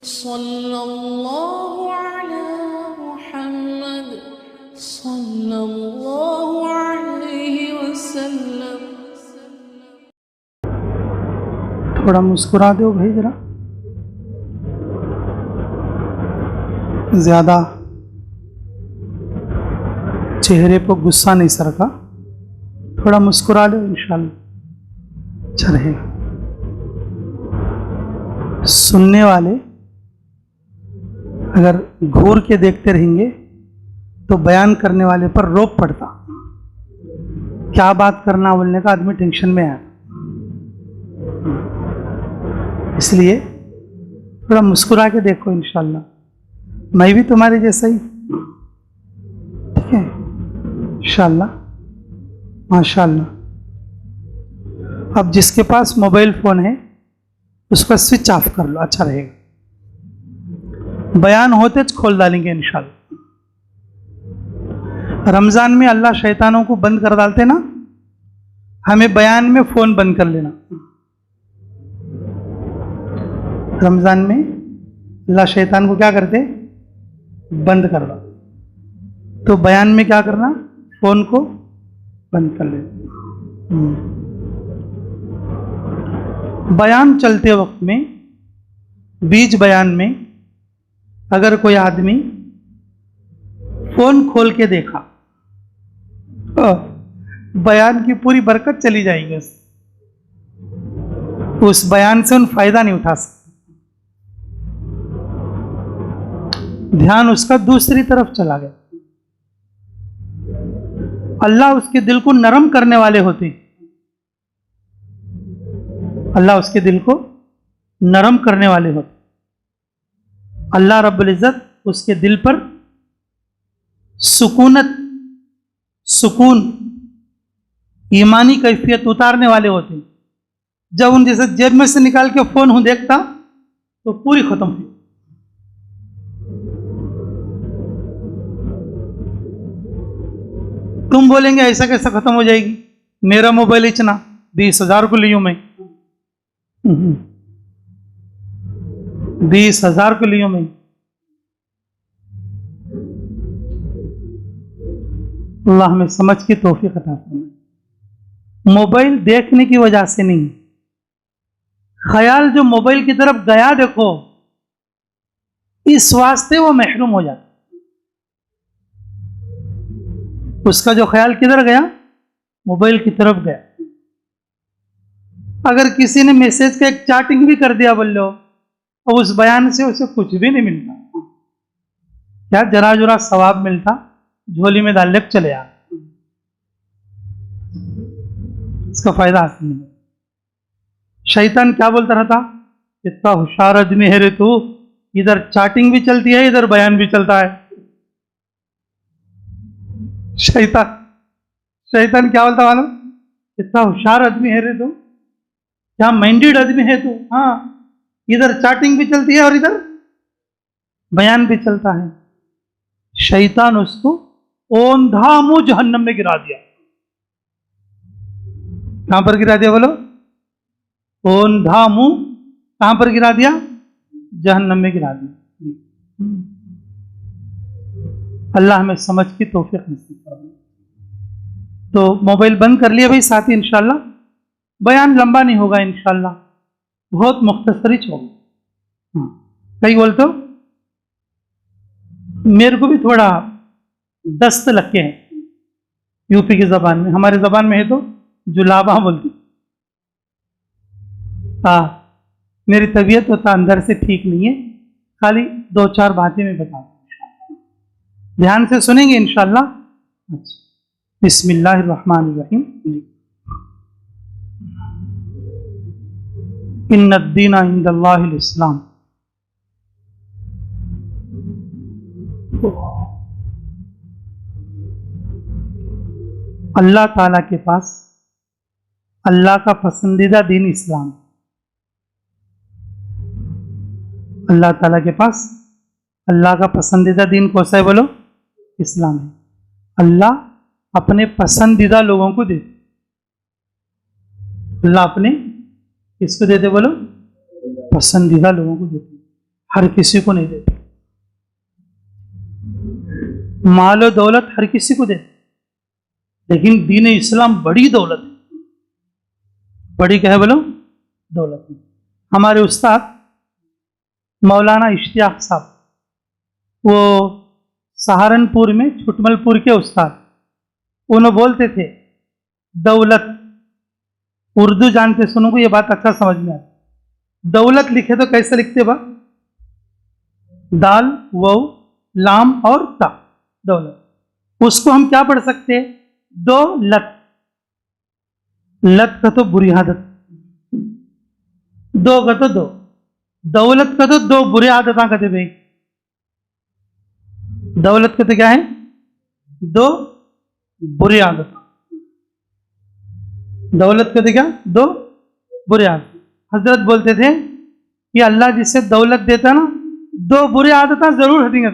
सल्लल्लाहु अला मुहम्मद सल्लल्लाहु अलैहि वसल्लम। थोड़ा मुस्कुरा दो भाई जरा, ज़्यादा चेहरे पर गुस्सा नहीं सरका, थोड़ा मुस्कुरा लो, इंशाल्लाह अच्छा रहेगा। सुनने वाले अगर घूर के देखते रहेंगे तो बयान करने वाले पर रोक पड़ता, क्या बात करना बोलने का आदमी टेंशन में आया। इसलिए थोड़ा मुस्कुरा के देखो, इंशाल्लाह मैं भी तुम्हारे जैसा ही, ठीक है इंशाल्लाह माशाल्लाह। अब जिसके पास मोबाइल फोन है उसका स्विच ऑफ कर लो, अच्छा रहेगा। बयान होते खोल डालेंगे इंशाल्लाह। रमजान में अल्लाह शैतानों को बंद कर डालते ना, हमें बयान में फोन बंद कर लेना। रमजान में अल्लाह शैतान को क्या करते, बंद कर दो, तो बयान में क्या करना, फोन को बंद कर लेना। बयान चलते वक्त में, बीच बयान में अगर कोई आदमी फोन खोल के देखा, बयान की पूरी बरकत चली जाएगी, उस बयान से उन फायदा नहीं उठा सकते। ध्यान उसका दूसरी तरफ चला गया। अल्लाह उसके दिल को नरम करने वाले होते हैं, अल्लाह उसके दिल को नरम करने वाले होते। अल्लाह रब्बुल इज्जत उसके दिल पर सुकून ईमानी कैफियत उतारने वाले होते हैं। जब उन जैसे जेब में से निकाल के फोन हूं देखता तो पूरी खत्म हुई। तुम बोलेंगे ऐसा कैसा खत्म हो जाएगी, मेरा मोबाइल इतना 20,000 को लियो मैं, 20,000 को लियो मैं। अल्लाह हमें समझ की तौफीक अता फरमाए। मोबाइल देखने की वजह से नहीं, ख्याल जो मोबाइल की तरफ गया देखो, इस वास्ते वो महरूम हो जाता। उसका जो ख्याल किधर गया, मोबाइल की तरफ गया। अगर किसी ने मैसेज का एक चैटिंग भी कर दिया बोल लो, और उस बयान से उसे कुछ भी नहीं मिलता, क्या जरा जरा सवाब मिलता, झोली में डाल लेकर चले आ, इसका फायदा हासिल नहीं। शैतान क्या बोलता रहता, इतना होशियार आदमी है रे तू, इधर चैटिंग भी चलती है इधर बयान भी चलता है। शैतान क्या बोलता मालूम, इतना होशियार आदमी है रे तू, क्या माइंडेड आदमी है तू, हाँ इधर चैटिंग भी चलती है और इधर बयान भी चलता है। शैतान उसको ओंधा मुंह जहन्नम में गिरा दिया। कहां पर गिरा दिया बोलो, ओंधा मुंह कहां पर गिरा दिया, जहन्नम में गिरा दिया। अल्लाह हमें समझ की तौफीक नसीब फरमाए। तो मोबाइल बंद कर लिया भाई साथी, इंशाल्लाह बयान लंबा नहीं होगा, इंशाल्लाह बहुत मुख्तसर ही होगा। कई बोलते हो मेरे को भी थोड़ा दस्त लगते हैं, यूपी की जबान में, हमारे जबान में है तो जुलाबा बोलती। मेरी तबीयत तो अंदर से ठीक नहीं है, खाली 2-4 बातें मैं बता दूं, ध्यान से सुनेंगे इंशाल्लाह। बिस्मिल्लाहिर्रहमानिर्रहीम। इन्नद्दीना इंदल्लाहिल इस्लाम। अल्लाह ताला के पास अल्लाह का पसंदीदा दीन इस्लाम। अल्लाह ताला के पास अल्लाह का पसंदीदा दीन कौन सा है बोलो, इस्लाम है। अल्लाह अपने पसंदीदा लोगों को देते, अल्लाह अपने किसको देते बोलो, पसंदीदा लोगों को देते। हर किसी को नहीं देते। माल और दौलत हर किसी को देते, लेकिन दीन इस्लाम बड़ी दौलत है। बड़ी क्या है बोलो? दौलत है। हमारे उस्ताद मौलाना इश्तियाक साहब, वो सहारनपुर में छुटमलपुर के उस्ताद, उन्होंने बोलते थे दौलत, उर्दू जानते सुनो को ये बात अच्छा समझ में आती। दौलत लिखे तो कैसे लिखते बा? दाल वाव लाम और ता, दौलत। उसको हम क्या पढ़ सकते हैं? दो लत। लत का तो बुरी आदत, दो का तो दो, दौलत का तो दो बुरी आदत कहते भाई। दौलत का तो क्या है? दो बुरी आदत। दौलत का तो क्या? दो बुरी आदत। हजरत बोलते थे कि अल्लाह जिसे दौलत देता ना, दो बुरी आदतें जरूर हटेंगे।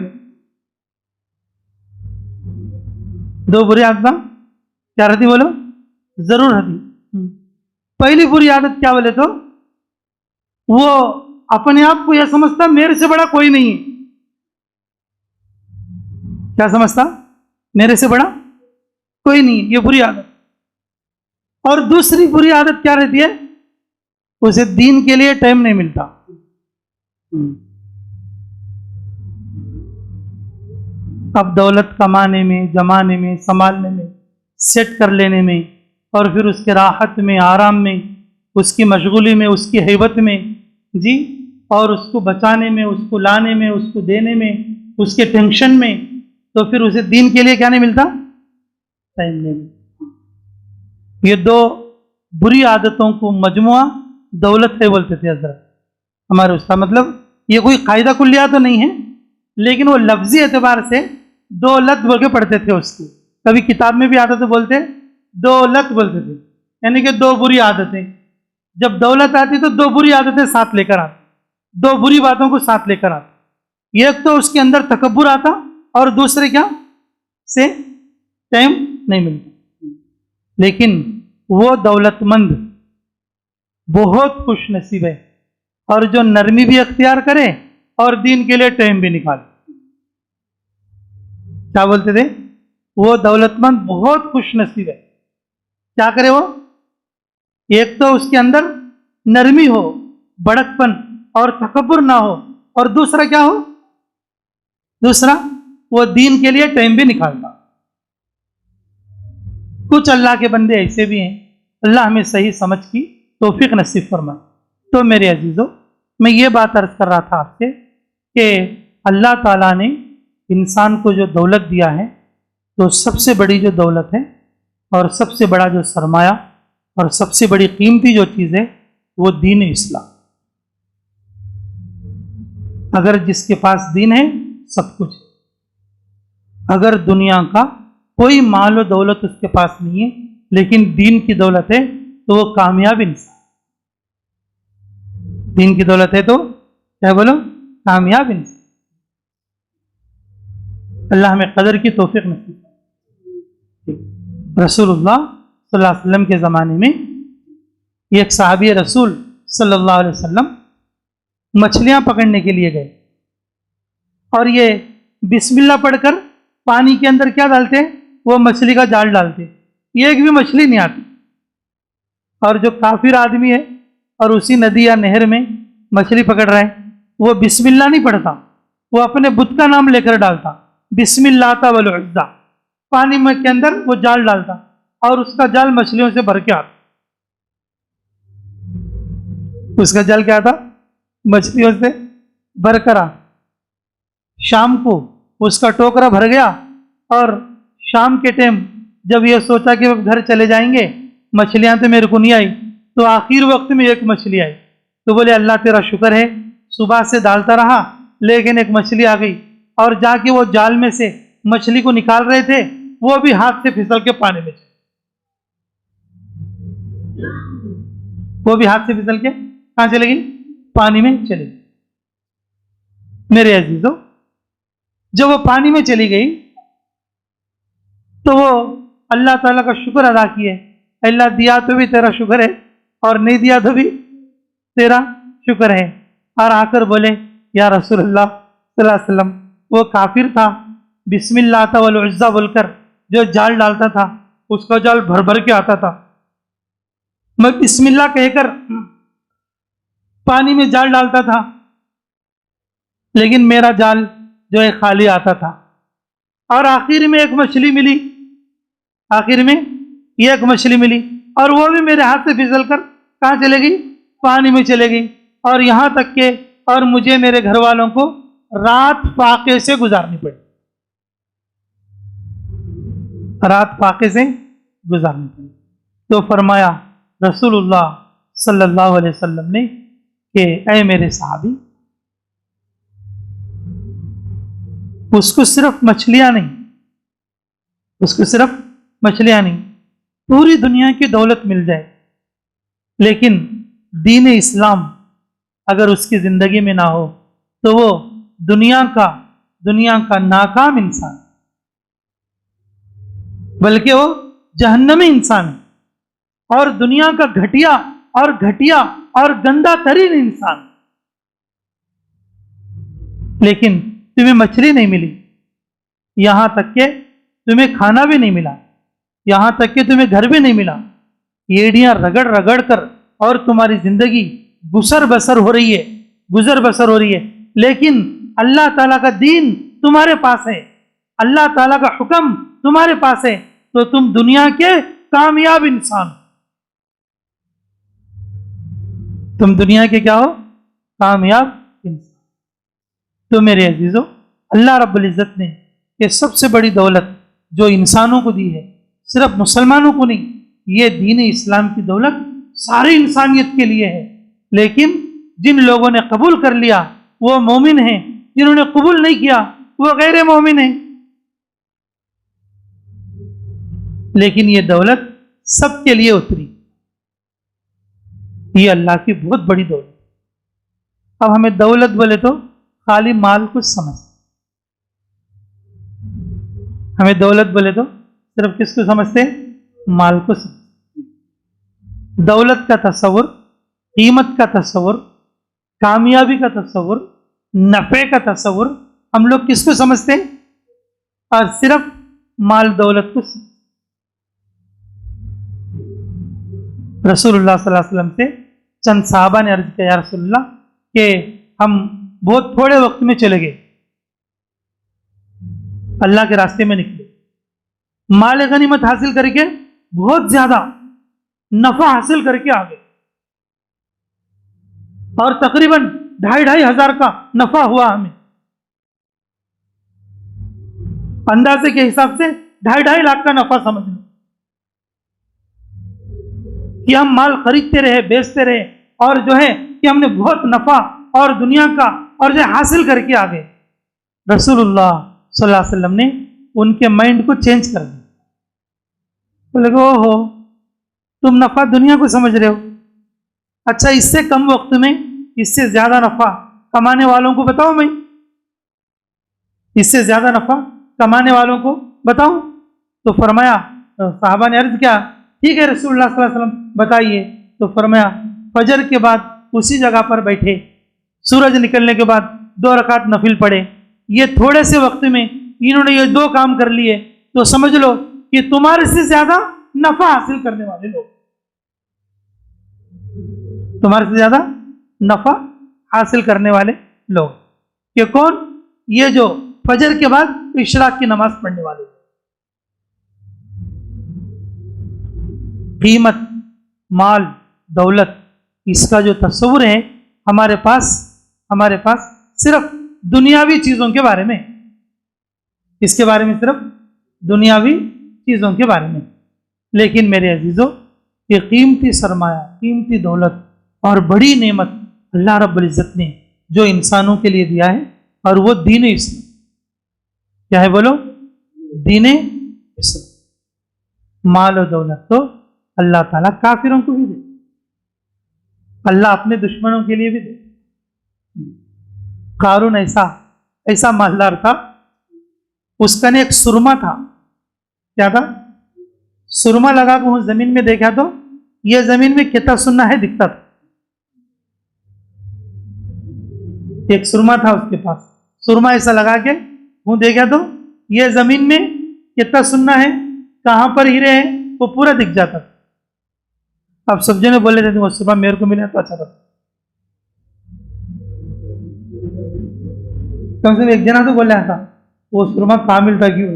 दो बुरी आदतें क्या रहती बोलो? जरूर हटी। पहली बुरी आदत क्या बोले तो, वो अपने आप को यह समझता मेरे से बड़ा कोई नहीं है। क्या समझता? मेरे से बड़ा कोई नहीं है, ये बुरी आदत। और दूसरी बुरी आदत क्या रहती है? उसे दीन के लिए टाइम नहीं मिलता। अब दौलत कमाने में, जमाने में, संभालने में, सेट कर लेने में, और फिर उसके राहत में, आराम में, उसकी मशगूली में, उसकी हैबत में जी, और उसको बचाने में, उसको लाने में, उसको देने में, उसके टेंशन में, तो फिर उसे दीन के लिए क्या नहीं मिलता? टाइम नहीं मिलता। ये दो बुरी आदतों को मजमुआ दौलत है बोलते थे हजरत हमारे उस्ताद। मतलब ये कोई कायदा कुल्लिया तो नहीं है, लेकिन वो लफ्जी एतबार से दो लत बोल के पढ़ते थे उसकी। कभी किताब में भी आता तो बोलते दो लत बोलते थे, यानी कि दो बुरी आदतें। जब दौलत आती तो दो बुरी आदतें साथ लेकर आती, दो बुरी बातों को साथ लेकर आती। एक तो उसके अंदर तकब्बुर आता, और दूसरे क्या से टाइम नहीं मिलता। लेकिन वो दौलतमंद बहुत खुश नसीब है, और जो नरमी भी अख्तियार करे और दीन के लिए टाइम भी निकाले। क्या बोलते थे? वो दौलतमंद बहुत खुश नसीब है। क्या करे वो? एक तो उसके अंदर नरमी हो, बड़कपन और तकब्बुर ना हो, और दूसरा क्या हो? दूसरा वो दीन के लिए टाइम भी निकालता। कुछ अल्लाह के बंदे ऐसे भी हैं, अल्लाह हमें सही समझ की तौफीक नसीब फरमाए। तो मेरे अजीजों, मैं ये बात अर्ज कर रहा था आपसे कि अल्लाह ताला ने इंसान को जो दौलत दिया है, तो सबसे बड़ी जो दौलत है और सबसे बड़ा जो सरमाया और सबसे बड़ी कीमती जो चीज़ है, वो दीन इस्लाम। अगर जिसके पास दीन है, सब कुछ है। अगर दुनिया का कोई माल और दौलत उसके पास नहीं है, लेकिन दीन की दौलत है, तो वो कामयाब इंसान। दीन की दौलत है तो क्या बोलो? कामयाब इंसान। अल्लाह हमें कदर की तौफीक नसीब। रसूलुल्लाह सल्लल्लाहु अलैहि वसल्लम के ज़माने में एक सहाबी रसूल सल्लल्लाहु अलैहि वसल्लम मछलियां पकड़ने के लिए गए, और ये बिस्मिल्लाह पढ़कर पानी के अंदर क्या डालते हैं? वो मछली का जाल डालते। एक भी मछली नहीं आती। और जो काफिर आदमी है और उसी नदी या नहर में मछली पकड़ रहा है, वो बिस्मिल्लाह नहीं पढ़ता, वो अपने बुत का नाम लेकर डालता, बिस्मिल्लाह वल उज़्ज़ा। पानी में के अंदर वो जाल डालता, और उसका जाल मछलियों से भर के आता। उसका जाल क्या था? मछलियों से भरकर आ। शाम को उसका टोकरा भर गया, और शाम के टाइम जब ये सोचा कि अब घर चले जाएंगे, मछलियां तो मेरे को नहीं आई, तो आखिर वक्त में एक मछली आई। तो बोले अल्लाह तेरा शुक्र है, सुबह से डालता रहा लेकिन एक मछली आ गई। और जाके वो जाल में से मछली को निकाल रहे थे, वो भी हाथ से फिसल के पानी में चली। वो भी हाथ से फिसल के कहां चली गई? पानी में चली गई। मेरे अजीजों, जब वो पानी में चली गई तो वो अल्लाह ताला का शुक्र अदा किए। अल्लाह दिया तो भी तेरा शुक्र है, और नहीं दिया तो भी तेरा शुक्र है। और आकर बोले या रसूलुल्लाह सल्लल्लाहु अलैहि वसल्लम, वो काफिर था, बिस्मिल्लाह था वल उज़्ज़ा बोलकर जो जाल डालता था, उसका जाल भर भर के आता था। मैं बिस्मिल्लाह कहकर पानी में जाल डालता था, लेकिन मेरा जाल जो है खाली आता था। और आखिर में एक मछली मिली, आखिर में एक मछली मिली, और वो भी मेरे हाथ से फिसल कर कहाँ चले गई? पानी में चले गई। और यहाँ तक के और मुझे मेरे घर वालों को रात फाके से गुजारनी पड़ी, रात फाके से गुजारनी पड़ी। तो फरमाया रसूलुल्लाह सल्लल्लाहु अलैहि वसल्लम ने कि ऐ मेरे साहबी, उसको सिर्फ मछलियां नहीं, उसको सिर्फ मछलियां नहीं, पूरी दुनिया की दौलत मिल जाए, लेकिन दीन इस्लाम अगर उसकी जिंदगी में ना हो तो वो दुनिया का नाकाम इंसान, बल्कि वो जहन्नमी इंसान है और दुनिया का घटिया और गंदा तरीन इंसान। लेकिन तुम्हें मछली नहीं मिली, यहां तक के तुम्हें खाना भी नहीं मिला, यहां तक कि तुम्हें घर भी नहीं मिला, एड़ियां रगड़ रगड़ कर और तुम्हारी जिंदगी गुजर बसर हो रही है, लेकिन अल्लाह ताला का दीन तुम्हारे पास है, अल्लाह ताला का हुक्म तुम्हारे पास है, तो तुम दुनिया के कामयाब इंसान, तुम दुनिया के क्या हो? कामयाब इंसान। तो मेरे अजीजों, अल्लाह रब्बुल इज्जत ने ये सबसे बड़ी दौलत जो इंसानों को दी है, सिर्फ मुसलमानों को नहीं, ये दीन इस्लाम की दौलत सारी इंसानियत के लिए है। लेकिन जिन लोगों ने कबूल कर लिया वो मोमिन हैं, जिन्होंने कबूल नहीं किया वो गैर मोमिन हैं। लेकिन ये दौलत सबके लिए उतरी, ये अल्लाह की बहुत बड़ी दौलत। अब हमें दौलत बोले तो खाली माल को समझते, हमें दौलत बोले तो सिर्फ किसको समझते हैं? माल को समझते। दौलत का तस्वुर, कीमत का तस्वुर, कामयाबी का तस्वुर, नफे का तस्वुर हम लोग किसको समझते हैं? और सिर्फ माल दौलत को। रसूलुल्लाह सल्लल्लाहु अलैहि वसल्लम से चंद साहबा ने अर्ज किया, या रसूलुल्लाह, कि हम बहुत थोड़े वक्त में चले गए, अल्लाह के रास्ते में निकले, माल गनीमत हासिल करके बहुत ज्यादा नफा हासिल करके आ गए, और तकरीबन 2,500 का नफा हुआ हमें, अंदाजे के हिसाब से 2.5 लाख का नफा समझ लो कि हम माल खरीदते रहे, बेचते रहे, और जो है कि हमने बहुत नफा और दुनिया का और जो हासिल करके आ गए। रसूलुल्लाह सल्लल्लाहु अलैहि वसल्लम ने उनके माइंड को चेंज कर दिया, बोले ओहो, तुम नफा दुनिया को समझ रहे हो, अच्छा इससे कम वक्त में इससे ज्यादा नफा कमाने वालों को बताओ, मैं इससे ज्यादा नफा कमाने वालों को बताऊं? तो फरमाया, साहबा ने अर्ज किया, ठीक है रसूलुल्लाह सल्लल्लाहु अलैहि वसल्लम बताइए। तो फरमाया, फजर के बाद उसी जगह पर बैठे, सूरज निकलने के बाद 2 रकात नफिल पढ़े, ये थोड़े से वक्त में इन्होंने ये 2 काम कर लिए, तो समझ लो कि तुम्हारे से ज्यादा नफा हासिल करने वाले लोग, तुम्हारे से ज्यादा नफा हासिल करने वाले लोग कि कौन? ये जो फजर के बाद इशराक की नमाज पढ़ने वाले। कीमत, माल, दौलत, इसका जो तस्वुर है हमारे पास सिर्फ दुनियावी चीजों के बारे में, इसके बारे में सिर्फ दुनियावी चीजों के बारे में। लेकिन मेरे अजीजों, ये कीमती सरमाया, कीमती दौलत और बड़ी नेमत अल्लाह रब्बुल इज्जत ने जो इंसानों के लिए दिया है, और वो दीन इस्लाम। क्या है बोलो? दीन इस्लाम। माल और दौलत तो अल्लाह ताला काफिरों को भी दे, अल्लाह अपने दुश्मनों के लिए भी दे। कारून ऐसा मालदार था, उसका ने एक सुरमा था। क्या था? सुरमा लगा के उस जमीन में देखा तो ये जमीन में कितना सुन्ना है दिखता था। एक सुरमा था उसके पास, सुरमा ऐसा लगा के मुंह देखा तो ये जमीन में कितना सुनना है, कहां पर हीरे हैं, वो पूरा दिख जाता था। अब सब जने बोले थे वो सुरमा मेरे को मिला तो अच्छा था। कम से कम एक जना तो बोल रहा था वो सुरमा कहाँ मिलता क्यों।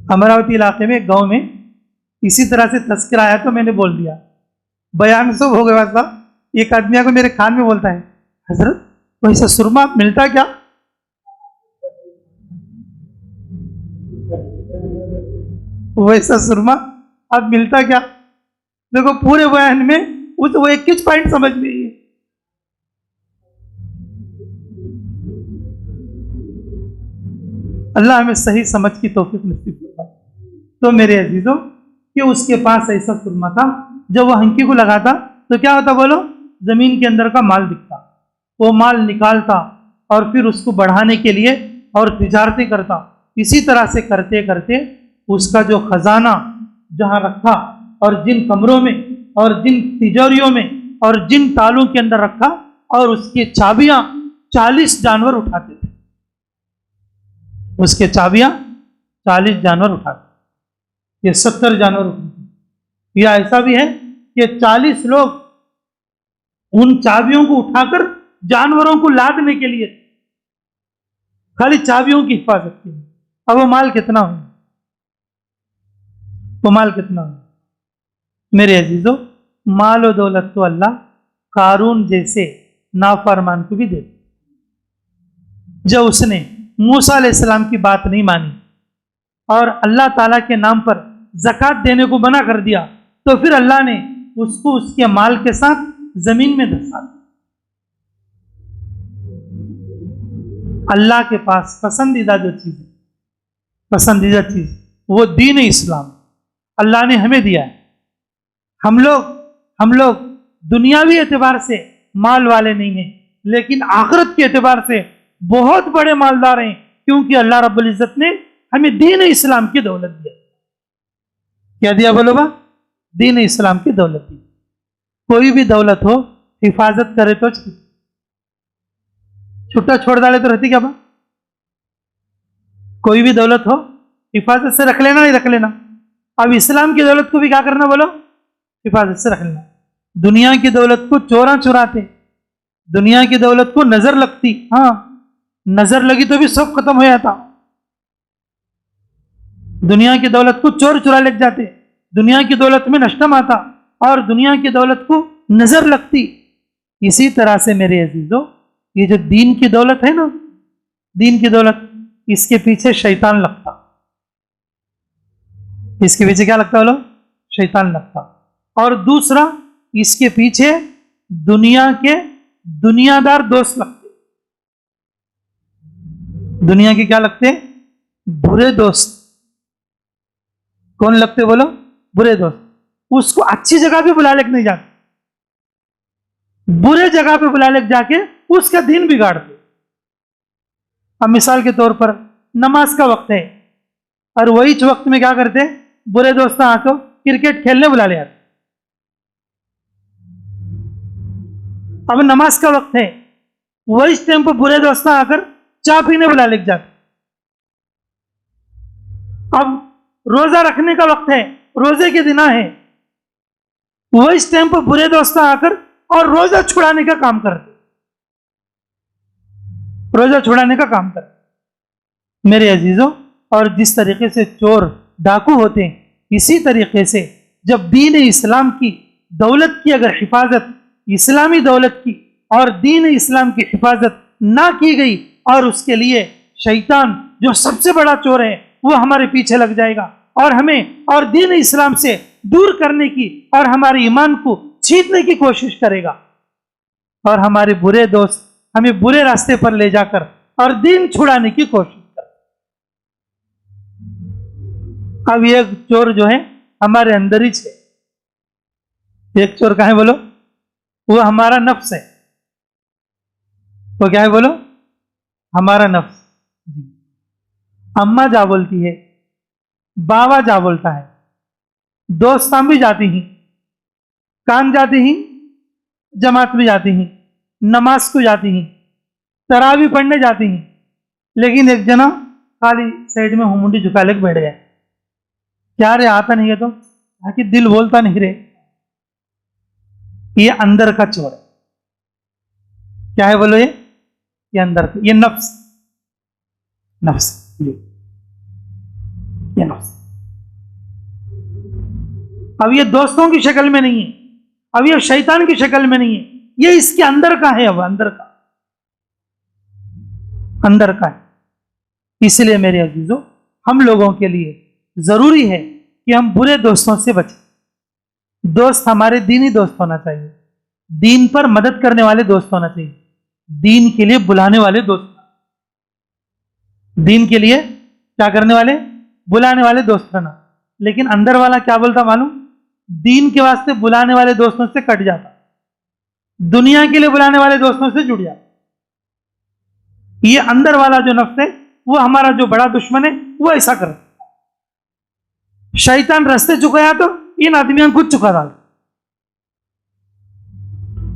अमरावती इलाके में गांव में इसी तरह से तस्करा आया तो मैंने बोल दिया, बयान सब हो गया था। एक आदमी को मेरे कान में बोलता है, हजरत वैसा सुरमा मिलता क्या। वैसा सुरमा अब मिलता क्या। देखो पूरे बयान में वो 21 पॉइंट समझ में ही है। अल्लाह हमें सही समझ की तौफीक नसीब फरमाए। तो मेरे अजीजों कि उसके पास ऐसा सुरमा था, जब वो हंकी को लगाता तो क्या होता बोलो, जमीन के अंदर का माल दिखता, वो माल निकालता और फिर उसको बढ़ाने के लिए और तिजारतें करता। इसी तरह से करते करते उसका जो खजाना जहां रखा और जिन कमरों में और जिन तिजोरियों में और जिन तालों के अंदर रखा, और उसकी चाबियां 40 जानवर उठाते थे। उसके चाबियां 40 जानवर उठाते, ये 70 जानवर उठाते। या ऐसा भी है कि 40 लोग उन चाबियों को उठाकर जानवरों को लादने के लिए, खाली चाबियों की हिफाजत के लिए। अब वो माल कितना हो, वो माल कितना हो। मेरे अजीजों, माल और दौलत तो अल्लाह कारून जैसे नाफरमान को भी देते। जब उसने मूसा अलैहिस्सलाम की बात नहीं मानी और अल्लाह ताला के नाम पर ज़कात देने को मना कर दिया, तो फिर अल्लाह ने उसको उसके माल के साथ जमीन में धंसा दिया। अल्लाह के पास पसंदीदा जो चीज है, पसंदीदा चीज वो दीन इस्लाम अल्लाह ने हमें दिया है। हम लोग दुनियावी एतबार से माल वाले नहीं हैं, लेकिन आखिरत के एतबार से बहुत बड़े मालदार हैं, क्योंकि अल्लाह रब्बुल इज्जत ने हमें दीन इस्लाम की दौलत दिया। क्या दिया बोलो बा? दीन इस्लाम की दौलत दी। कोई भी दौलत हो हिफाजत करे तो छुट्टा छोड़ डाले तो रहती क्या बा? कोई भी दौलत हो हिफाजत से रख लेना, नहीं रख लेना। अब इस्लाम की दौलत को भी क्या करना बोलो? हिफाजत से रख लेना। दुनिया की दौलत को चोरा चुराते, दुनिया की दौलत को नजर लगती, हाँ नजर लगी तो भी सब खत्म हो जाता। दुनिया की दौलत को चोर चुरा ले जाते, दुनिया की दौलत में नष्टम आता और दुनिया की दौलत को नजर लगती। इसी तरह से मेरे अजीजों, ये जो दीन की दौलत है ना, दीन की दौलत, इसके पीछे शैतान लगता। इसके पीछे क्या लगता बोलो? शैतान लगता। और दूसरा, इसके पीछे दुनिया के दुनियादार दोस्त लगते। दुनिया के क्या लगते? बुरे दोस्त। कौन लगते बोलो? बुरे दोस्त। उसको अच्छी जगह पे बुला लेके नहीं जाते, बुरे जगह पे बुला लेके जाके उसका दिन बिगाड़ते। अब मिसाल के तौर पर नमाज का वक्त है और वही वक्त में क्या करते? बुरे दोस्त आको क्रिकेट खेलने बुला ले आते। अब नमाज का वक्त है, वही टाइम पर बुरे दोस्त आकर चाय पीने बुला लेके जाते। अब रोजा रखने का वक्त है, रोजे के दिन है, वही टाइम पर बुरे दोस्त आकर और रोजा छुड़ाने का काम करते, रोजा छुड़ाने का काम करते। मेरे अजीजों, और जिस तरीके से चोर डाकू होते हैं, इसी तरीके से जब दीन इस्लाम की दौलत की अगर हिफाजत, इस्लामी दौलत की और दीन इस्लाम की हिफाजत ना की गई, और उसके लिए शैतान जो सबसे बड़ा चोर है वो हमारे पीछे लग जाएगा और हमें और दीन इस्लाम से दूर करने की और हमारे ईमान को छीनने की कोशिश करेगा, और हमारे बुरे दोस्त हमें बुरे रास्ते पर ले जाकर और दीन छुड़ाने की कोशिश कर। अब ये चोर जो है हमारे अंदर ही है। एक चोर कहाँ है बोलो? वो हमारा नफ्स है। वो क्या है बोलो? हमारा नफ्स। अम्मा जा बोलती है, बाबा जा बोलता है, दोस्तां भी जाती हैं, कान जाती ही, जमात में जाती ही, नमाज को जाती ही, तरावी पढ़ने जाती ही, लेकिन एक जना खाली साइड में मुंडी झुका लेके बैठ गया। क्या रे आता नहीं है तो? ताकि दिल बोलता नहीं रे। ये अंदर का चोर है। क्या है बोलो? ये अंदर का, ये नफ्स, नफ्स जी, ये नफ्स। अब ये दोस्तों की शक्ल में नहीं है, अब ये शैतान की शक्ल में नहीं है, ये इसके अंदर का है। अब अंदर का, अंदर का है। इसलिए मेरे अजीजों, हम लोगों के लिए जरूरी है कि हम बुरे दोस्तों से बचें। दोस्त हमारे दीनी दोस्त होना चाहिए, दीन पर मदद करने वाले दोस्त होना चाहिए, दीन के लिए बुलाने वाले दोस्त, दीन के लिए क्या करने वाले? बुलाने वाले दोस्त रहना। लेकिन अंदर वाला क्या बोलता मालूम? दीन के वास्ते बुलाने वाले दोस्तों से कट जाता, दुनिया के लिए बुलाने वाले दोस्तों से जुड़ जाता। ये अंदर वाला जो नफ्स है, वो हमारा जो बड़ा दुश्मन है, वो ऐसा कर। शैतान रास्ते चुकाया तो इन आदमियों खुद चुका डाल।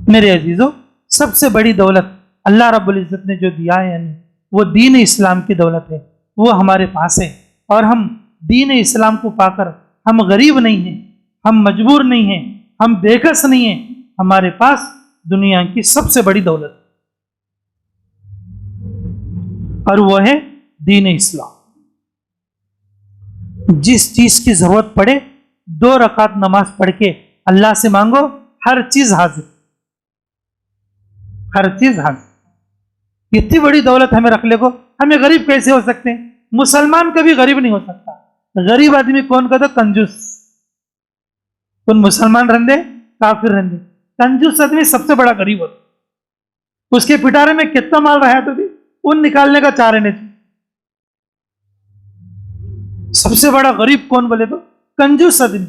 मेरे अजीजों, सबसे बड़ी दौलत अल्लाह रब्बुल इज्जत ने जो दिया है, यानी वो दीन इस्लाम की दौलत है, वो हमारे पास है। और हम दीन इस्लाम को पाकर हम गरीब नहीं हैं, हम मजबूर नहीं हैं, हम बेकस नहीं हैं। हमारे पास दुनिया की सबसे बड़ी दौलत, और वो है दीन इस्लाम। जिस चीज की जरूरत पड़े, 2 रकात नमाज पढ़ के अल्लाह से मांगो, हर चीज हाजिर, हर चीज हाजिर। इतनी बड़ी दौलत हमें रख ले को, हमें गरीब कैसे हो सकते हैं? मुसलमान कभी गरीब नहीं हो सकता। गरीब आदमी कौन कहता? कंजूस। कौन? मुसलमान रहने, काफिर रहने, कंजूस आदमी सबसे बड़ा गरीब होता। उसके पिटारे में कितना माल रहा है तो भी उन निकालने का चाह रहने। सबसे बड़ा गरीब कौन बोले तो? कंजूस आदमी।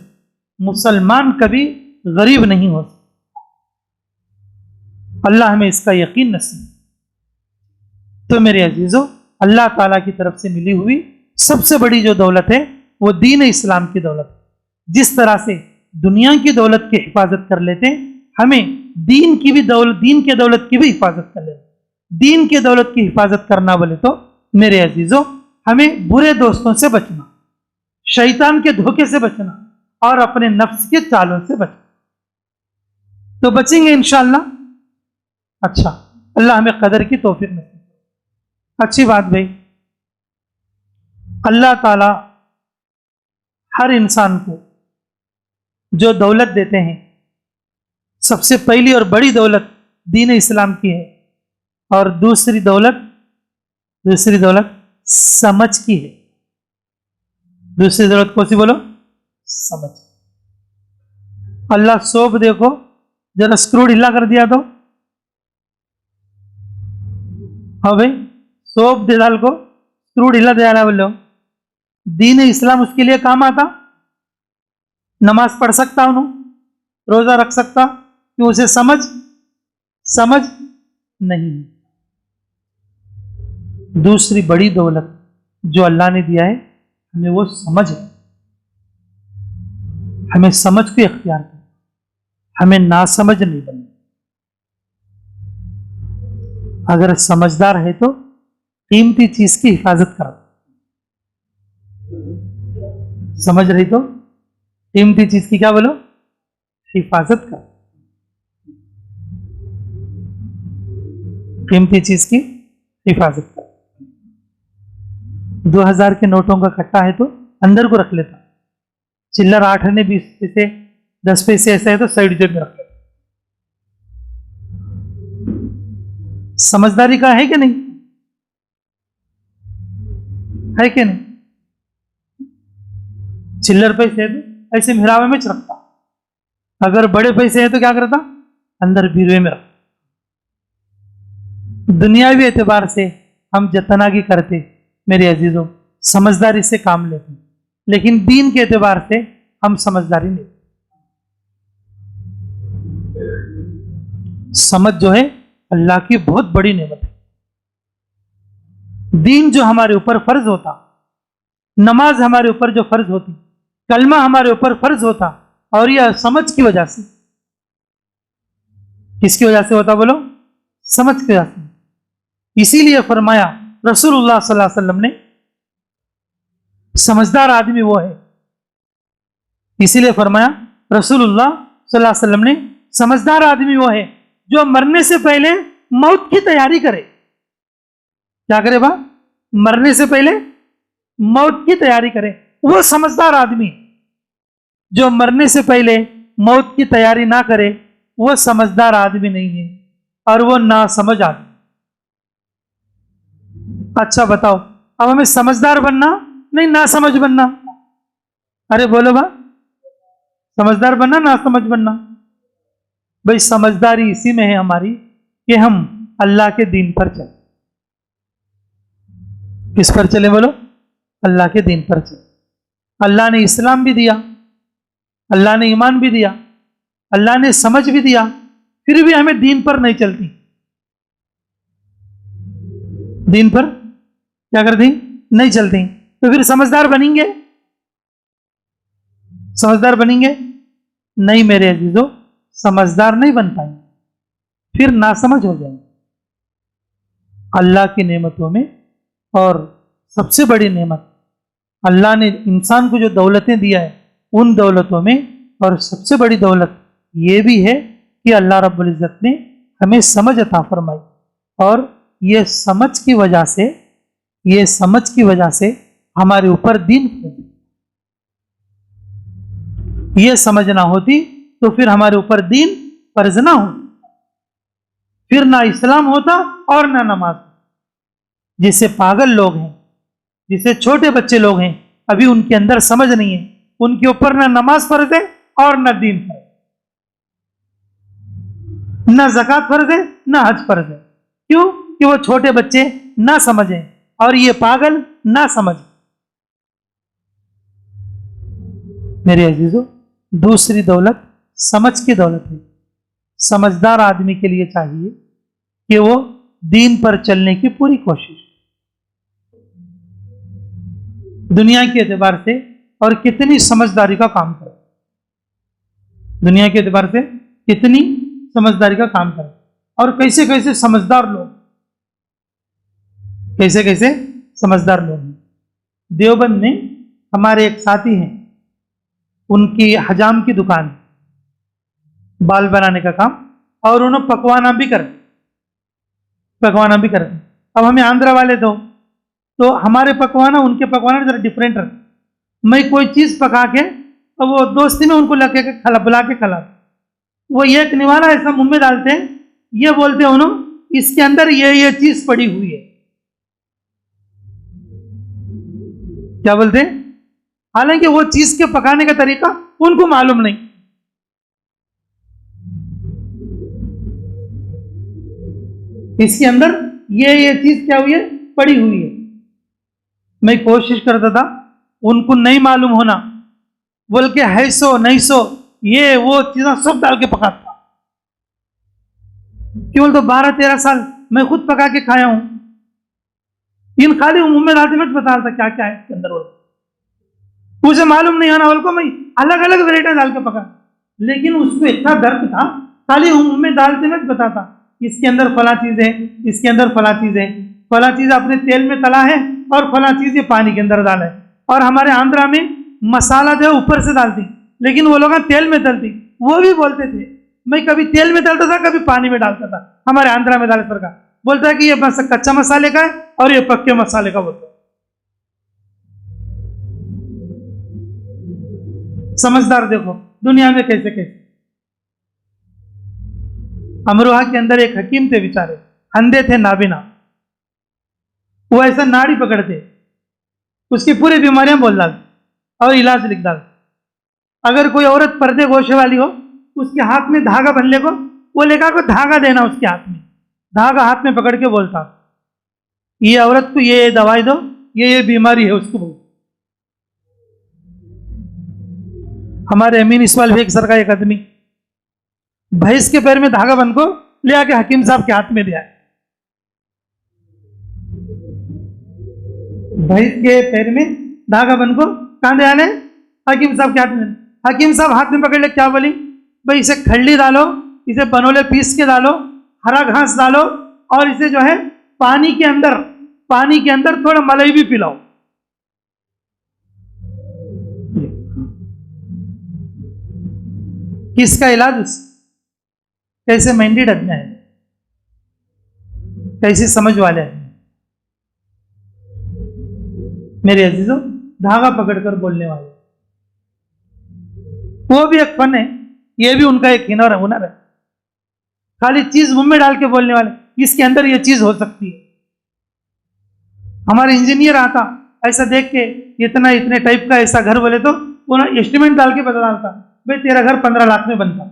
मुसलमान कभी गरीब नहीं हो सकता। अल्लाह हमें इसका यकीन नसीब। तो मेरे अजीजों, अल्लाह ताला की तरफ से मिली हुई सबसे बड़ी जो दौलत है, वो दीन इस्लाम की दौलत है। जिस तरह से दुनिया की दौलत की हिफाजत कर लेते हैं, हमें दीन की भी दौलत, दीन के दौलत की भी हिफाजत कर लेते। दीन के दौलत की हिफाजत करना बोले तो मेरे अजीजों, हमें बुरे दोस्तों से बचना, शैतान के धोखे से बचना, और अपने नफ्स के चालों से बचना। तो बचेंगे इंशाअल्लाह। अच्छा, अल्लाह हमें कदर की तौफीक नसीब। अच्छी बात भाई, अल्लाह ताला हर इंसान को जो दौलत देते हैं, सबसे पहली और बड़ी दौलत दीन इस्लाम की है, और दूसरी दौलत समझ की है। दूसरी दौलत कौन सी बोलो? समझ। अल्लाह सोप देखो, जरा स्क्रू ढीला कर दिया तो, हाँ भाई, सोप दे डाल को स्क्रू ढीला दे डाला बोलो, दीन इस्लाम उसके लिए काम आता। नमाज पढ़ सकता हूं, रोजा रख सकता, क्यों? उसे समझ नहीं। दूसरी बड़ी दौलत जो अल्लाह ने दिया है हमें, वो समझ है। हमें समझ को इख्तियार करना, हमें नासमझ नहीं बनना। अगर समझदार है तो कीमती चीज की हिफाजत करो, समझ रही तो कीमती चीज की क्या बोलो? हिफाजत करो। कीमती चीज की हिफाजत करो। 2000 के नोटों का कट्टा है तो अंदर को रख लेता, चिल्लर 8 आने 20 पैसे 10 पैसे ऐसा है तो साइड जेब में रख लेता। समझदारी का है कि नहीं? है कि नहीं? चिल्लर पैसे है तो ऐसे मिहरावे में रखता, अगर बड़े पैसे हैं तो क्या करता? अंदर बीरवे में रखता। दुनियावी एतबार से हम जतना की करते मेरे अजीजों, समझदारी से काम लेते, लेकिन दीन के एतबार से हम समझदारी नहीं। समझ जो है अल्लाह की बहुत बड़ी नेमत है। दीन जो हमारे ऊपर फर्ज होता, नमाज हमारे ऊपर जो फर्ज होती, कलमा हमारे ऊपर फर्ज होता, और यह समझ की वजह से किसकी वजह से होता बोलो? समझ की वजह से। इसीलिए फरमाया रसूलुल्लाह सल्लल्लाहु अलैहि वसल्लम ने, समझदार आदमी वो है, इसीलिए फरमाया रसूलुल्लाह सल्लल्लाहु अलैहि वसल्लम ने, समझदार आदमी वो है जो मरने से पहले मौत की तैयारी करे। क्या करे बा? मरने से पहले मौत की तैयारी करे। वो समझदार आदमी। जो मरने से पहले मौत की तैयारी ना करे वो समझदार आदमी नहीं है, और वो ना समझ आदमी। अच्छा बताओ, अब हमें समझदार बनना नहीं ना समझ बनना? अरे बोलो बा, समझदार बनना ना समझ बनना? भाई समझदारी इसी में है हमारी कि हम अल्लाह के दीन पर चले। किस पर चले बोलो? अल्लाह के दीन पर चले। अल्लाह ने इस्लाम भी दिया, अल्लाह ने ईमान भी दिया, अल्लाह ने समझ भी दिया, फिर भी हमें दीन पर नहीं चलती। दीन पर क्या करती? नहीं चलती। तो फिर समझदार बनेंगे? समझदार बनेंगे? नहीं मेरे अजीजों, समझदार नहीं बन पाएंगे, फिर नासमझ हो जाएंगे। अल्लाह की नेमतों में और सबसे बड़ी नेमत अल्लाह ने इंसान को जो दौलतें दिया है, उन दौलतों में और सबसे बड़ी दौलत ये भी है कि अल्लाह रब्बुल इज़्ज़त ने हमें समझ अता फरमाई, और ये समझ की वजह से हमारे ऊपर दीन, ये समझ ना होती तो फिर हमारे ऊपर दीन फर्ज ना हो, फिर ना इस्लाम होता और ना नमाज। जिससे पागल लोग हैं, जिसे छोटे बच्चे लोग हैं, अभी उनके अंदर समझ नहीं है, उनके ऊपर ना नमाज फर्ज है और ना दीन फर्ज, ना ज़कात फर्ज है ना हज फर्ज है। क्यों? कि वो छोटे बच्चे ना समझें और ये पागल ना समझें। मेरे अजीजों, दूसरी दौलत समझ की दौलत है। समझदार आदमी के लिए चाहिए कि वो दीन पर चलने की पूरी कोशिश, दुनिया के एतबार से और कितनी समझदारी का काम करे, दुनिया के एतबार से कितनी समझदारी का काम करे। और कैसे कैसे समझदार लोग, कैसे कैसे समझदार लोग हैं। देवबंद में हमारे एक साथी हैं, उनकी हजाम की दुकान, बाल बनाने का काम, और उन्होंने पकवाना भी करते। अब हमें आंध्र वाले तो हमारे पकवाना उनके पकवाना जरा डिफरेंट रखते। मैं कोई चीज़ पका के और वो दोस्ती में उनको लगे के बुला के खिला, वो एक निवाला ऐसा मुंह में डालते हैं, ये बोलते हैं उन्होंने इसके अंदर ये चीज पड़ी हुई है। क्या बोलते हैं? हालांकि वो चीज के पकाने का तरीका उनको मालूम नहीं। इसके अंदर ये चीज क्या हुई है? पड़ी हुई है। मैं कोशिश करता था, उनको नहीं मालूम होना, बोल के है सो नहीं सो ये वो चीज़ें सब डाल के पकाता। केवल तो 12-13 साल मैं खुद पका के खाया हूं। इन खाली मुंह में डालते मैं बता रहा था क्या क्या है इसके अंदर। मुझे मालूम नहीं आना, बोल को मैं अलग अलग वेराइटी डाल के पका, लेकिन उसको इतना दर्द था, खाली मुंह में डालते मैं बताता इसके अंदर फला चीज है, इसके अंदर फला चीज है, फला चीज अपने तेल में तला है और फला चीज ये पानी के अंदर डाला है। और हमारे आंध्रा में मसाला जो है ऊपर से डालती, लेकिन वो लोग तेल में तलती। वो भी बोलते थे, मैं कभी तेल में तलता था कभी पानी में डालता था। हमारे आंध्रा में दाल का बोलता है कि ये बस कच्चा मसाले का है और ये पक्के मसाले का बोलता है। समझदार देखो दुनिया में कैसे कैसे। अमरोहा के अंदर एक हकीम थे, बेचारे अंधे थे, नाबिना। वो ऐसा नाड़ी पकड़ते, उसकी पूरी बीमारियां बोल डालते और इलाज लिख डालते। अगर कोई औरत पर्दे गोशे वाली हो, उसके हाथ में धागा बंधने को, वो लेकर को धागा देना उसके हाथ में, धागा हाथ में पकड़ के बोलता ये औरत को ये दवाई दो, ये बीमारी है उसको बोल। हमारे अमीन इस्माइल बेग सर का एक आदमी भैंस के पैर में धागा बंध को ले आके हकीम साहब के हाथ में दिया। भैंस के पैर में धागा बंध को कहां दे आने? हकीम साहब के हाथ में। हकीम साहब हाथ में पकड़ ले, क्या बोली? भाई इसे खल्ली डालो इसे बनोले पीस के डालो, हरा घास डालो, और इसे जो है पानी के अंदर थोड़ा मलाई भी पिलाओ। किसका इलाज? उस कैसे मेंढी डरना है, कैसी समझ वाले हैं मेरे अजीजों, धागा पकड़कर बोलने वाले, वो भी एक फन है, ये भी उनका एक हुनर है। खाली चीज मुंह में डाल के बोलने वाले, इसके अंदर ये चीज हो सकती है। हमारे इंजीनियर आता ऐसा देख के, इतने टाइप का ऐसा घर बोले तो उन्होंने एस्टिमेट डाल के बता डालता, भाई तेरा घर 15 लाख में बनता,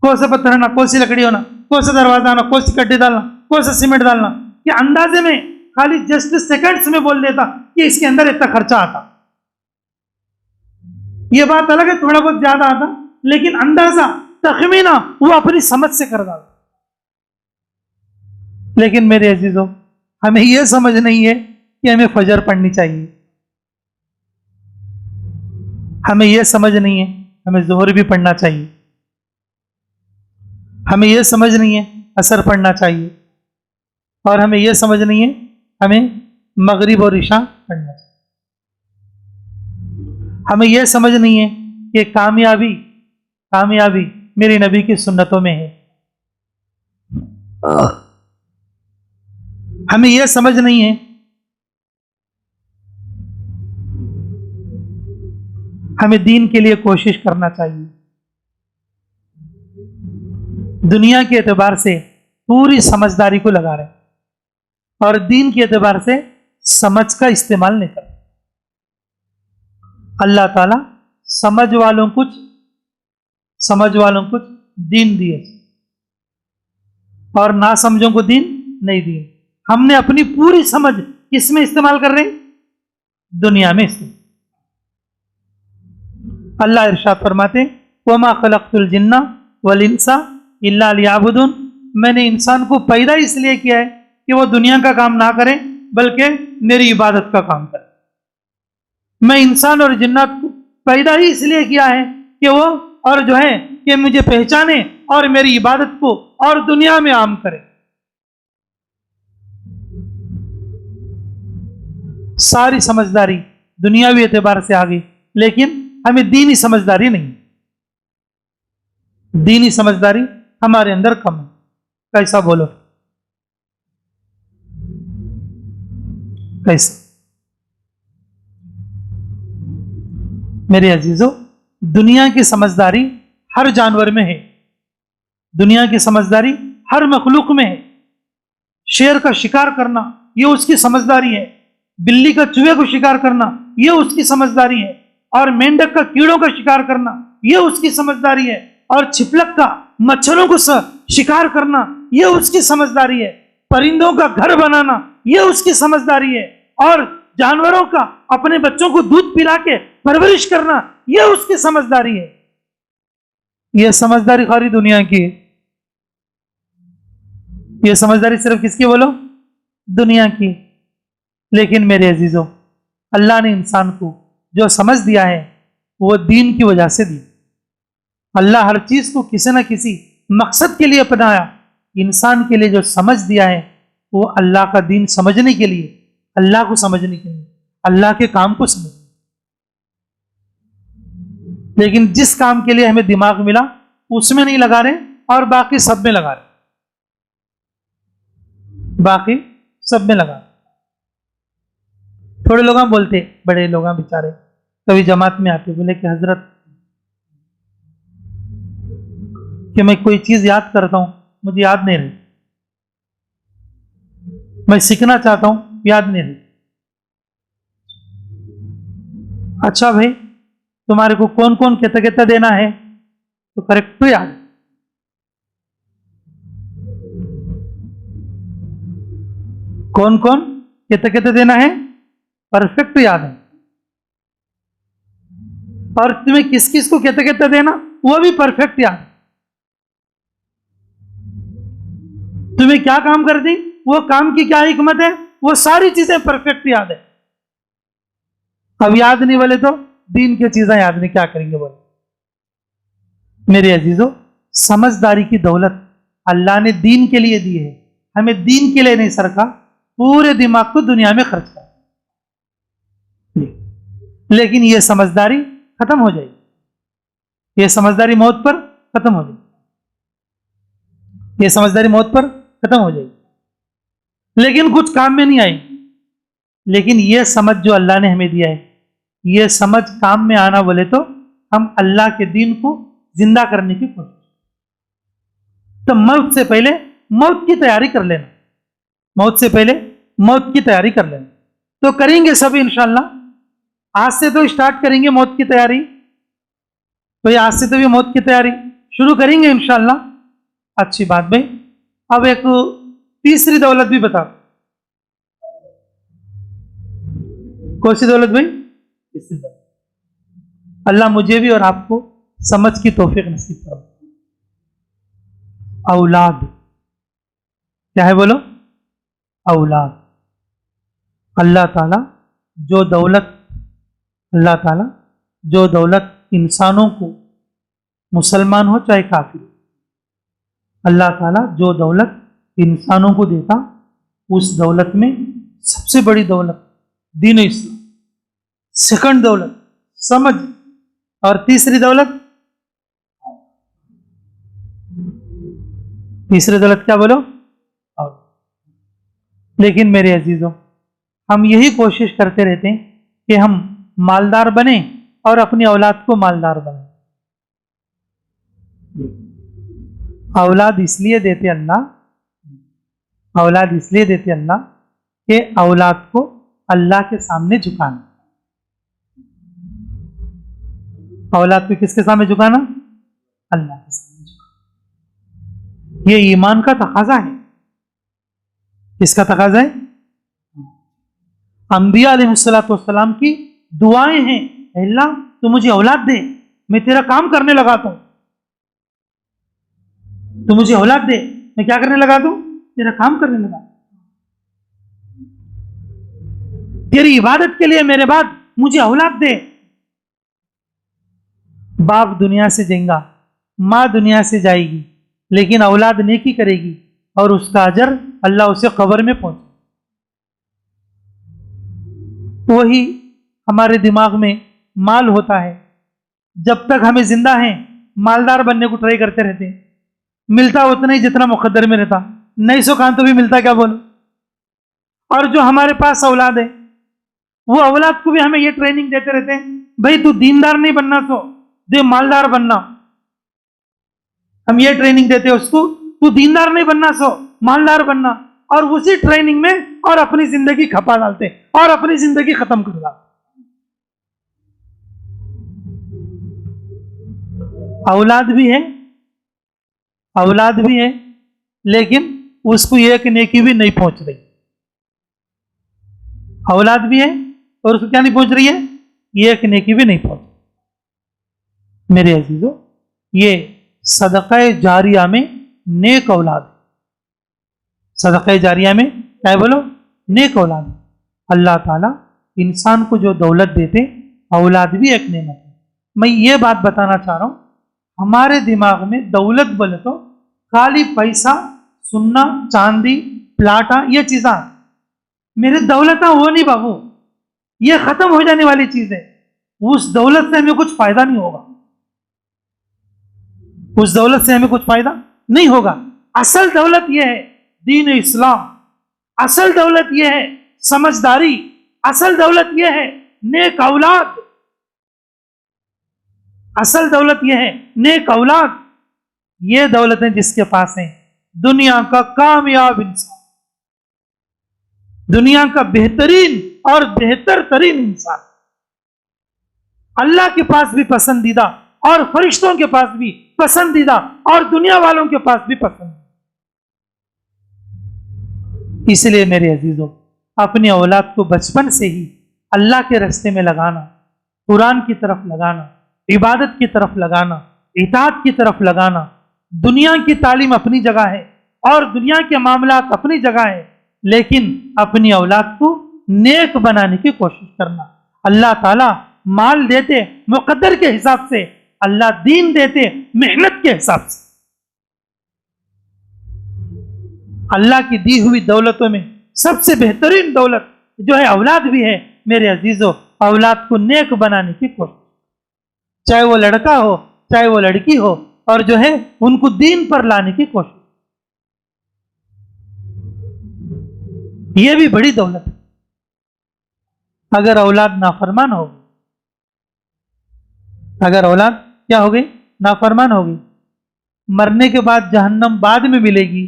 कौन सा पत्थर होना, कौन सी लकड़ी होना, कौन सा दरवाजा होना, कौन सी कड्डी डालना, कौन सा सीमेंट डालना, ये अंदाजे में खाली जस्ट सेकंड्स में बोल देता कि इसके अंदर इतना खर्चा आता। ये बात अलग है, थोड़ा बहुत ज्यादा आता, लेकिन अंदाजा तखमीना वो अपनी समझ से कर डालता। लेकिन मेरे अजीजों, हमें यह समझ नहीं है कि हमें फजर पढ़नी चाहिए, हमें यह समझ नहीं है हमें जोहर भी पढ़ना चाहिए, हमें यह समझ नहीं है असर पढ़ना चाहिए, और हमें यह समझ नहीं है हमें मगरिब और इशा पढ़ना चाहिए। हमें यह समझ नहीं है कि कामयाबी मेरे नबी की सुन्नतों में है। हमें यह समझ नहीं है हमें दीन के लिए कोशिश करना चाहिए। दुनिया के एतबार से पूरी समझदारी को लगा रहे और दीन के एतबार से समझ का इस्तेमाल नहीं करते। अल्लाह ताला समझ वालों कुछ दीन दिए और ना समझों को दीन नहीं दिए। हमने अपनी पूरी समझ किसमें इस्तेमाल कर रहे हैं? दुनिया में इस्तेमाल। अल्लाह इरशाद फरमाते, वमा खलक़तुल जिन्ना वल इंसा इल्ला लियअबुदून, मैंने इंसान को पैदा इसलिए किया है कि वो दुनिया का काम ना करें बल्कि मेरी इबादत का काम करें। मैं इंसान और जिन्नात को पैदा ही इसलिए किया है कि वो और जो है कि मुझे पहचाने और मेरी इबादत को और दुनिया में आम करे। सारी समझदारी दुनियावी एतबार से आ गई, लेकिन हमें दीनी समझदारी नहीं, दीनी समझदारी हमारे अंदर कम है। कैसा बोलो, कैसा? मेरे अजीजों, दुनिया की समझदारी हर जानवर में है, दुनिया की समझदारी हर मखलूक में है। शेर का शिकार करना यह उसकी समझदारी है, बिल्ली का चूहे को शिकार करना यह उसकी समझदारी है, और मेंढक का कीड़ों का शिकार करना यह उसकी समझदारी है, और छिपलक का मच्छरों को शिकार करना यह उसकी समझदारी है, परिंदों का घर बनाना यह उसकी समझदारी है, और जानवरों का अपने बच्चों को दूध पिला के परवरिश करना यह उसकी समझदारी है। यह समझदारी सारी दुनिया की है। यह समझदारी सिर्फ किसकी बोलो? दुनिया की। लेकिन मेरे अजीजों, अल्लाह ने इंसान को जो समझ दिया है वो दीन की वजह से दी। अल्लाह हर चीज को किसी न किसी मकसद के लिए अपनाया। इंसान के लिए जो समझ दिया है वो अल्लाह का दीन समझने के लिए, अल्लाह को समझने के लिए, अल्लाह के काम को समझने। लेकिन जिस काम के लिए हमें दिमाग मिला उसमें नहीं लगा रहे और बाकी सब में लगा रहे, बाकी सब में लगा। थोड़े लोग बोलते, बड़े लोग बेचारे कभी जमात में आते, बोले कि हजरत कि मैं कोई चीज याद करता हूं मुझे याद नहीं रही, मैं सीखना चाहता हूं याद नहीं रही। अच्छा भाई, तुम्हारे को कौन कौन कहता कहता देना है? तो करेक्ट तो याद, कौन कौन कहता कहता देना है परफेक्ट याद है, और तुम्हें किस किस को कहता कहता देना वो भी परफेक्ट याद है। तुम्हें क्या काम कर दी, वो काम की क्या हिकमत है, वो सारी चीजें परफेक्ट याद है। अब याद नहीं बोले तो दीन की चीजें याद नहीं क्या करेंगे बोले? मेरे अजीजों, समझदारी की दौलत अल्लाह ने दीन के लिए दी है, हमें दीन के लिए नहीं सरका, पूरे दिमाग को दुनिया में खर्च कर, लेकिन यह समझदारी खत्म हो जाएगी, यह समझदारी मौत पर खत्म हो जाएगी, यह समझदारी मौत पर खत्म हो जाएगी, लेकिन कुछ काम में नहीं आएगी। लेकिन यह समझ जो अल्लाह ने हमें दिया है, यह समझ काम में आना बोले तो हम अल्लाह के दीन को जिंदा करने की कोशिश, तो मौत से पहले मौत की तैयारी कर लेना, मौत से पहले मौत की तैयारी कर लेना। तो करेंगे सब इंशाअल्लाह, आज से तो स्टार्ट करेंगे मौत की तैयारी, तो ये आज से तो भी मौत की तैयारी शुरू करेंगे इंशाअल्लाह। अच्छी बात भाई। अब एक तीसरी दौलत भी बता, कौन सी दौलत भाई? तीसरी दौलत। अल्लाह मुझे भी और आपको समझ की तौफीक नसीब करो। औलाद, क्या है बोलो? औलाद। अल्लाह ताला जो दौलत इंसानों को, मुसलमान हो चाहे काफिर, अल्लाह ताला जो दौलत इंसानों को देता, उस दौलत में सबसे बड़ी दौलत दीन इस्लाम, सेकंड दौलत समझ, और तीसरी दौलत क्या बोलो? और लेकिन मेरे अजीजों, हम यही कोशिश करते रहते हैं कि हम मालदार बने और अपनी औलाद को मालदार बने। औलाद इसलिए देते अल्लाह कि औलाद को अल्लाह के सामने झुकाना। औलाद को किसके सामने झुकाना? अल्लाह के सामने झुकाना। ये ईमान का तकाजा है। किसका तकाजा है? अंबिया अलैहिस्सलाम की दुआएं हैं, अल्लाह तू मुझे औलाद दे, मैं तेरा काम करने लगाता हूं। तू मुझे औलाद दे, मैं क्या करने लगा दूं? तेरा काम करने लगा, तेरी इबादत के लिए मेरे बाद मुझे औलाद दे। बाप दुनिया से जाएगा, माँ दुनिया से जाएगी, लेकिन औलाद नेकी करेगी और उसका अजर अल्लाह उसे कब्र में पहुंचे। वही हमारे दिमाग में माल होता है, जब तक हमें जिंदा हैं मालदार बनने को ट्राई करते रहते हैं, मिलता उतना ही जितना मुकद्दर में रहता, नहीं सो कान तो भी मिलता, क्या बोलो? और जो हमारे पास औलाद है, वो औलाद को भी हमें ये ट्रेनिंग देते रहते हैं, भाई तू दीनदार नहीं बनना, सो दे मालदार बनना। हम ये ट्रेनिंग देते हैं उसको, तू दीनदार नहीं बनना, सो मालदार बनना, और उसी ट्रेनिंग में और अपनी जिंदगी खपा डालते और अपनी जिंदगी खत्म कर डालते। औलाद भी है, लेकिन उसको एक नेकी भी नहीं पहुंच रही। औलाद भी है और उसको क्या नहीं पहुंच रही है? एक नेकी भी नहीं पहुंच। मेरे अजीजों, ये सदका जारिया में नेक औलाद, सदका जारिया में क्या बोलो? नेक औलाद। अल्लाह ताला इंसान को जो दौलत देते, औलाद भी एक नेमत है। मैं ये बात बताना चाह रहा हूं, हमारे दिमाग में दौलत बोले तो खाली पैसा, सुन्ना, चांदी, प्लाटा, ये चीज़ा मेरे दौलत वो नहीं बाबू, ये खत्म हो जाने वाली चीज है। उस दौलत से हमें कुछ फायदा नहीं होगा, उस दौलत से हमें कुछ फायदा नहीं होगा। असल दौलत यह है दीन इस्लाम, असल दौलत यह है समझदारी, असल दौलत यह है नेक औलाद, असल दौलत यह है नेक औलाद। ये दौलतें जिसके पास हैं, दुनिया का कामयाब इंसान, दुनिया का बेहतरीन और बेहतर तरीन इंसान, अल्लाह के पास भी पसंदीदा और फरिश्तों के पास भी पसंदीदा और दुनिया वालों के पास भी पसंदीदा। इसलिए मेरे अजीजों, अपनी औलाद को बचपन से ही अल्लाह के रास्ते में लगाना, कुरान की तरफ लगाना, इबादत की तरफ लगाना, इताअत की तरफ लगाना। दुनिया की तालीम अपनी जगह है और दुनिया के मामलात अपनी जगह है, लेकिन अपनी औलाद को नेक बनाने की कोशिश करना। अल्लाह ताला माल देते मुकद्दर के हिसाब से, अल्लाह दीन देते मेहनत के हिसाब से। अल्लाह की दी हुई दौलतों में सबसे बेहतरीन दौलत जो है औलाद भी है। मेरे अजीजों, औलाद को नेक बनाने की कोशिश, चाहे वो लड़का हो चाहे वो लड़की हो, और जो है उनको दीन पर लाने की कोशिश, ये भी बड़ी दौलत है। अगर औलाद नाफरमान होगी, अगर औलाद क्या हो गई, नाफरमान होगी, मरने के बाद जहन्नम बाद में मिलेगी,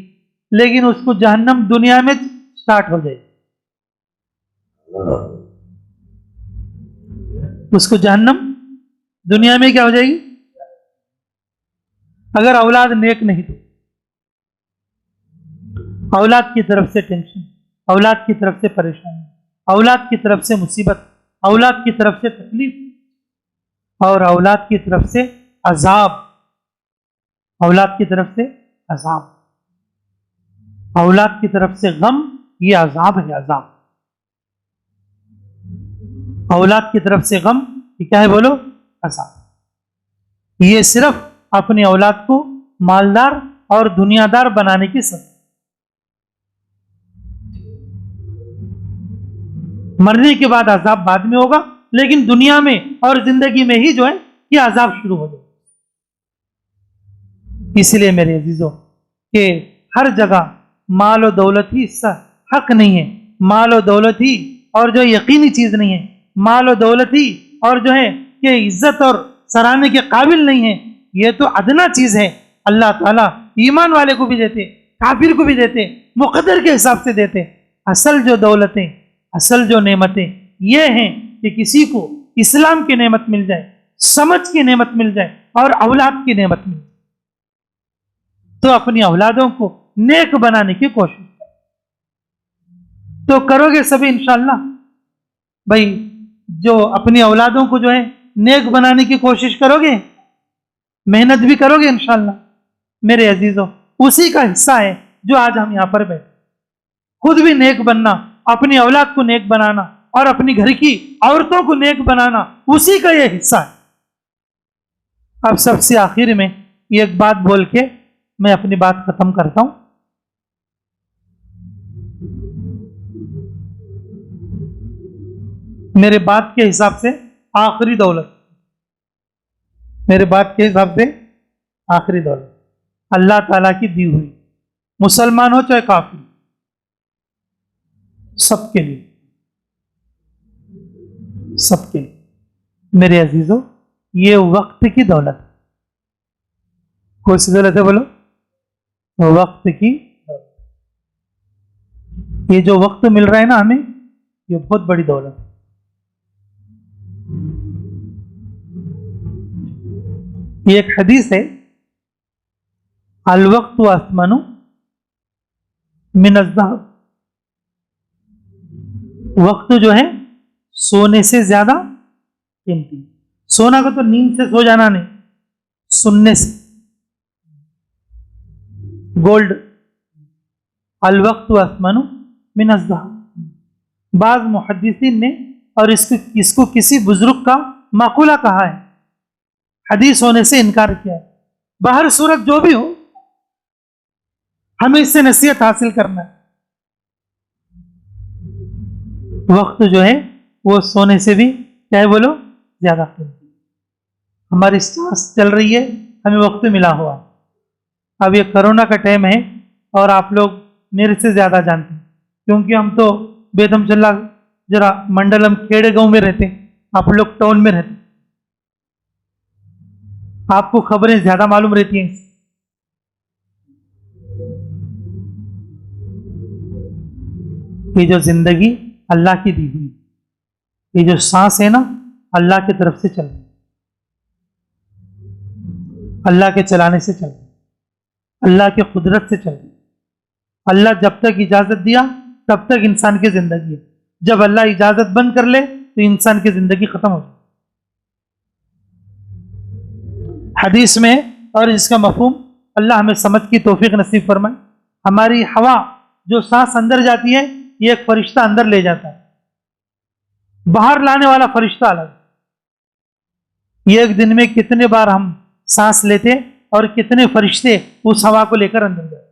लेकिन उसको जहन्नम दुनिया में स्टार्ट हो जाएगी, उसको जहन्नम दुनिया में क्या हो जाएगी। अगर औलाद नेक नहीं तो औलाद की तरफ से टेंशन, औलाद की तरफ से परेशानी, औलाद की तरफ से मुसीबत, औलाद की तरफ से तकलीफ, और औलाद की तरफ से अजाब, औलाद की तरफ से अजाब, औलाद की तरफ से गम, ये अजाब है, अजाब। औलाद की तरफ से गम, ये क्या है बोलो, अजाब। ये सिर्फ अपनी औलाद को मालदार और दुनियादार बनाने की सब, मरने के बाद अजाब बाद में होगा, लेकिन दुनिया में और जिंदगी में ही जो है ये अजाब शुरू हो जाएगा। इसलिए मेरे अजीजों कि हर जगह माल और दौलत ही इसका हक नहीं है, माल और दौलत ही और जो यकीनी चीज नहीं है, माल और दौलत ही और जो है कि इज्जत और सराहने के काबिल नहीं है, ये तो अदना चीज है। अल्लाह ताला ईमान वाले को भी देते, काफिर को भी देते, मुकद्दर के हिसाब से देते। असल जो दौलतें, असल जो नेमतें ये हैं कि किसी को इस्लाम की नेमत मिल जाए, समझ की नेमत मिल जाए और औलाद की नेमत मिल जाए, तो अपनी औलादों को नेक बनाने की कोशिश तो करोगे सभी इंशाअल्लाह। भाई जो अपनी औलादों को जो है नेक बनाने की कोशिश करोगे, मेहनत भी करोगे इंशाअल्लाह। मेरे अजीजों, उसी का हिस्सा है जो आज हम यहां पर बैठे, खुद भी नेक बनना, अपनी औलाद को नेक बनाना और अपनी घर की औरतों को नेक बनाना, उसी का यह हिस्सा है। अब सबसे आखिर में एक बात बोल के मैं अपनी बात खत्म करता हूं। मेरे बात के हिसाब से आखिरी दौलत, मेरे बात के हिसाब से आखिरी दौलत अल्लाह ताला की दी हुई, मुसलमान हो चाहे काफिर, सबके लिए, सबके लिए। मेरे अजीजों, ये वक्त की दौलत, कौन सी दौलत है बोलो, वक्त की दौलत। ये जो वक्त मिल रहा है ना हमें, ये बहुत बड़ी दौलत है। ये एक हदीस है, अल वक्त अस्मनु मिन अज़्ज़हब, वक्त जो है सोने से ज्यादा कीमती। सोना को तो नींद से सो जाना नहीं, सुनने से, गोल्ड। अल वक्त अस्मनु मिन अज़्ज़हब। बाज मुहद्दिसीन ने और इसको किसी बुजुर्ग का माकूला कहा है, हदीस होने से इनकार किया है। बाहर सूरत जो भी हो, हमें इससे नसीहत हासिल करना है। वक्त जो है वो सोने से भी क्या है बोलो, ज्यादा कीमती। हमारी सांस चल रही है, हमें वक्त मिला हुआ है। अब ये कोरोना का टाइम है और आप लोग मेरे से ज्यादा जानते हैं, क्योंकि हम तो बेदमचल्ला जरा मंडलम खेड़े गांव में रहते, आप लोग टाउन में रहते, आपको खबरें ज्यादा मालूम रहती हैं। ये जो जिंदगी अल्लाह की दी हुई, ये जो सांस है ना, अल्लाह की तरफ से चल रही, अल्लाह के चलाने से चल रही, अल्लाह की कुदरत से चल रही। अल्लाह जब तक इजाजत दिया तब तक इंसान की जिंदगी है, जब अल्लाह इजाजत बंद कर ले तो इंसान की जिंदगी खत्म हो जाए। हदीस में, और इसका मफहूम अल्लाह हमें समझ की तौफीक नसीब फरमाए। हमारी हवा जो सांस अंदर जाती है, ये एक फरिश्ता अंदर ले जाता है, बाहर लाने वाला फरिश्ता अलग। ये एक दिन में कितने बार हम सांस लेते और कितने फरिश्ते उस हवा को लेकर अंदर जाते।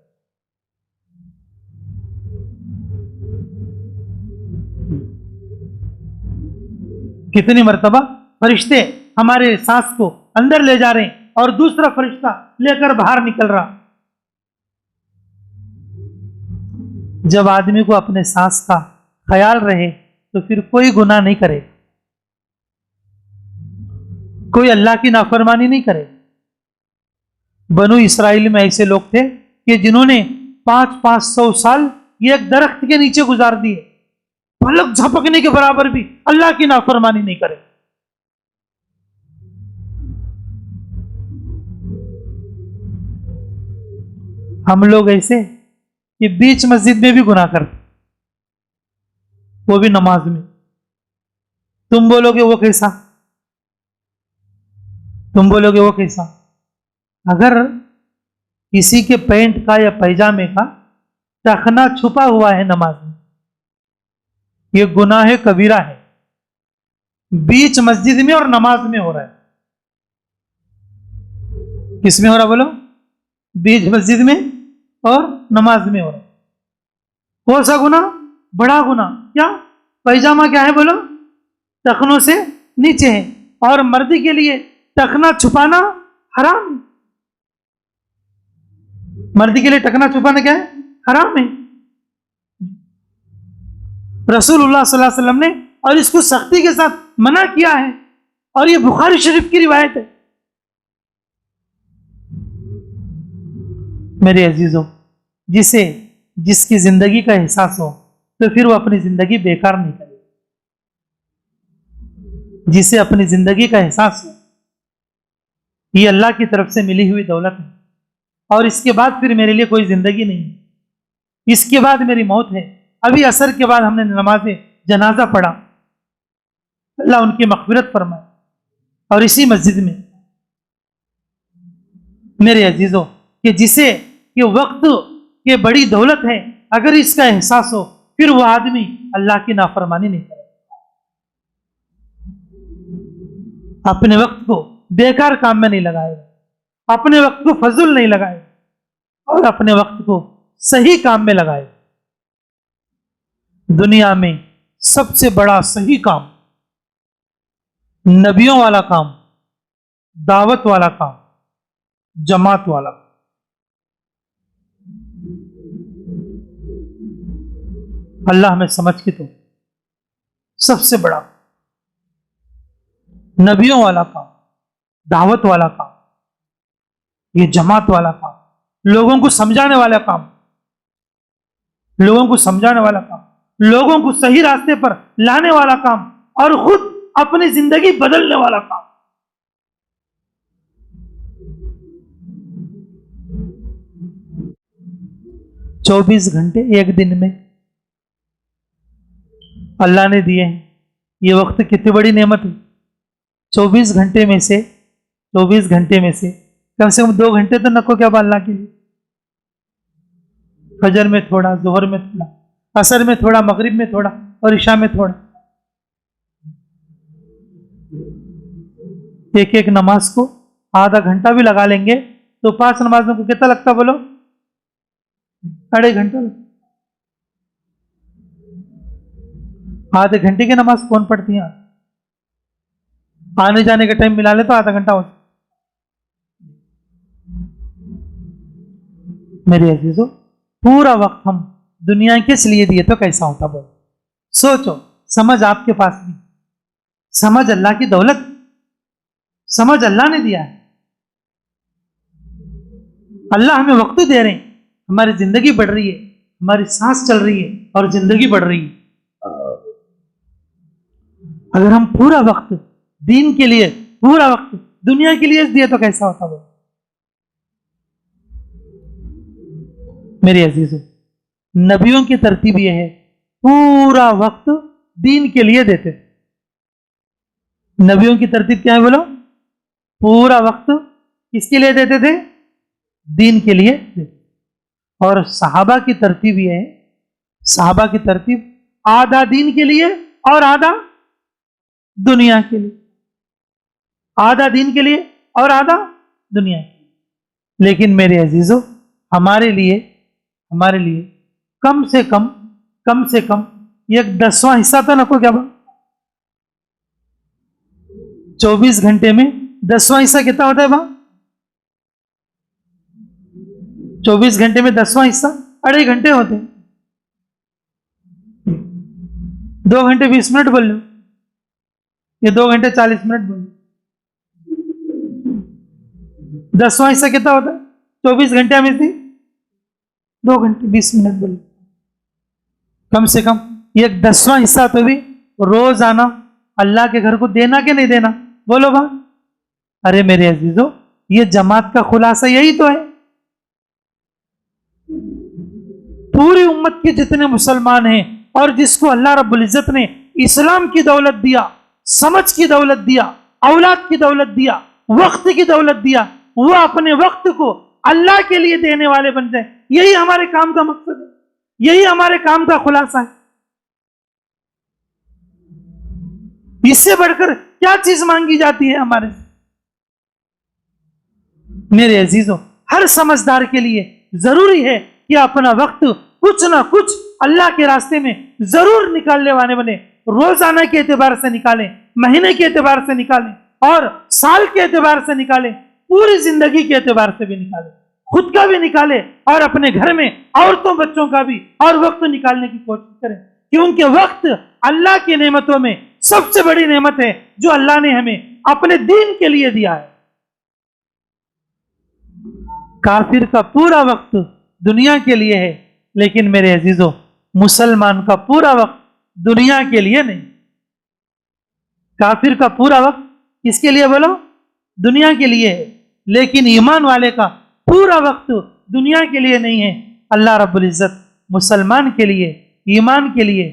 कितनी मर्तबा फरिश्ते हमारे सांस को अंदर ले जा रहे हैं और दूसरा फरिश्ता लेकर बाहर निकल रहा। जब आदमी को अपने सांस का ख्याल रहे तो फिर कोई गुनाह नहीं करे, कोई अल्लाह की नाफरमानी नहीं करे। बनु इसराइल में ऐसे लोग थे कि जिन्होंने 500 साल एक दरख्त के नीचे गुजार दिए, पलक झपकने के बराबर भी अल्लाह की नाफरमानी नहीं करे। हम लोग ऐसे कि बीच मस्जिद में भी गुनाह करते, वो भी नमाज में। तुम बोलोगे वो कैसा, तुम बोलोगे वो कैसा? अगर किसी के पैंट का या पैजामे का टखना छुपा हुआ है नमाज में, ये गुनाह कबीरा है। बीच मस्जिद में और नमाज में हो रहा है। किस में हो रहा बोलो? बीच मस्जिद में और नमाज में हो रहा है। कौन सा गुना? बड़ा गुना। क्या? पैजामा क्या है बोलो? टखनों से नीचे है, और मर्दी के लिए टखना छुपाना हराम है। मर्दी के लिए टखना छुपाना क्या है? हराम है। रसूलुल्लाह सल्लल्लाहु अलैहि वसल्लम ने और इसको सख्ती के साथ मना किया है, और ये बुखारी शरीफ की रिवायत है। मेरे अजीजों, जिसकी जिंदगी का एहसास हो तो फिर वो अपनी जिंदगी बेकार नहीं करे। जिसे अपनी जिंदगी का एहसास हो ये अल्लाह की तरफ से मिली हुई दौलत है, और इसके बाद फिर मेरे लिए कोई जिंदगी नहीं है, इसके बाद मेरी मौत है। अभी असर के बाद हमने नमाज जनाजा पढ़ा, अल्लाह उनकी मग़फ़िरत फरमाए। और इसी मस्जिद में मेरे अजीजों कि जिसे ये वक्त ये बड़ी दौलत है, अगर इसका एहसास हो फिर वो आदमी अल्लाह की नाफरमानी नहीं करे, अपने वक्त को बेकार काम में नहीं लगाएगा, अपने वक्त को फजूल नहीं लगाएगा, और अपने वक्त को सही काम में लगाएगा। दुनिया में सबसे बड़ा सही काम, नबियों वाला काम, दावत वाला काम, जमात वाला काम। अल्लाह में समझ के तो सबसे बड़ा नबियों वाला काम, दावत वाला काम, ये जमात वाला काम, लोगों को समझाने वाला काम, लोगों को समझाने वाला काम, लोगों को सही रास्ते पर लाने वाला काम, और खुद अपनी जिंदगी बदलने वाला काम। चौबीस घंटे एक दिन में अल्लाह ने दिए हैं। ये वक्त कितनी बड़ी नेमत है। 24 घंटे में से कम से कम 2 घंटे तो नको क्या अल्लाह के लिए। फजर में थोड़ा, जोहर में थोड़ा, असर में थोड़ा, मगरिब में थोड़ा, और इशा में थोड़ा। एक एक नमाज को आधा घंटा भी लगा लेंगे तो 5 नमाजों को कितना लगता बोलो? 2.5 घंटा लगता। आधे घंटे की नमाज कौन पढ़ती है? आने जाने का टाइम मिला ले तो आधा घंटा हो। मेरे अजीजों, पूरा वक्त हम दुनिया किस लिए दिए तो कैसा होता बोलो? सोचो। समझ आपके पास भी, समझ अल्लाह की दौलत, समझ अल्लाह ने दिया है। अल्लाह हमें वक्त दे रहे हैं, हमारी जिंदगी बढ़ रही है, हमारी सांस चल रही है और जिंदगी बढ़ रही है। अगर हम पूरा वक्त दीन के लिए, पूरा वक्त दुनिया के लिए दिए तो कैसा होता वो? मेरे अजीजों, नबियों की तरतीब यह है, पूरा वक्त दीन के लिए देते थे। नबियों की तरतीब क्या है बोलो? पूरा वक्त किसके लिए देते थे? दीन के लिए देते। और सहाबा की तरतीब यह है, सहाबा की तरतीब आधा दीन के लिए और आधा दुनिया के लिए, आधा दीन के लिए और आधा दुनिया के लिए। लेकिन मेरे अजीजों, हमारे लिए कम से कम एक 10वां हिस्सा तो नको क्या? 24 घंटे में 10वां हिस्सा कितना होता है भाई? 24 घंटे में 10वां हिस्सा 2.5 घंटे होते हैं। 2 घंटे 20 मिनट बोल लो, ये 2 घंटे 40 मिनट बोल लो। 10वां हिस्सा कितना होता है? 24 घंटे में से 2 घंटे 20 मिनट बोल लो। कम से कम ये 10वां हिस्सा तो भी रोजाना अल्लाह के घर को देना कि नहीं देना? बोलो बा। अरे मेरे अजीजों, ये जमात का खुलासा यही तो है। पूरी उम्मत के जितने मुसलमान हैं और जिसको अल्लाह रब्बुल इज्जत ने इस्लाम की दौलत दिया, समझ की दौलत दिया, औलाद की दौलत दिया, वक्त की दौलत दिया, वो अपने वक्त को अल्लाह के लिए देने वाले बन जाए। यही हमारे काम का मकसद है, यही हमारे काम का खुलासा है। इससे बढ़कर क्या चीज मांगी जाती है हमारे से? मेरे अजीजों, हर समझदार के लिए जरूरी है कि अपना वक्त कुछ ना कुछ अल्लाह के रास्ते में जरूर निकालने वाले बने। रोजाना के एतबार से निकालें, महीने के एतबार से निकालें और साल के एतबार से निकालें, पूरी जिंदगी के एतबार से भी निकालें, खुद का भी निकालें और अपने घर में औरतों बच्चों का भी और वक्त निकालने की कोशिश करें, क्योंकि वक्त अल्लाह की नेमतों में सबसे बड़ी नेमत है जो अल्लाह ने हमें अपने दीन के लिए दिया है। काफिर का पूरा वक्त दुनिया के लिए है, लेकिन मेरे अजीजों, मुसलमान का पूरा वक्त दुनिया के लिए नहीं। काफिर का पूरा वक्त किसके लिए बोलो? दुनिया के लिए है, लेकिन ईमान वाले का पूरा वक्त दुनिया के लिए नहीं है। अल्लाह रब्बुल इज्जत मुसलमान के लिए, ईमान के लिए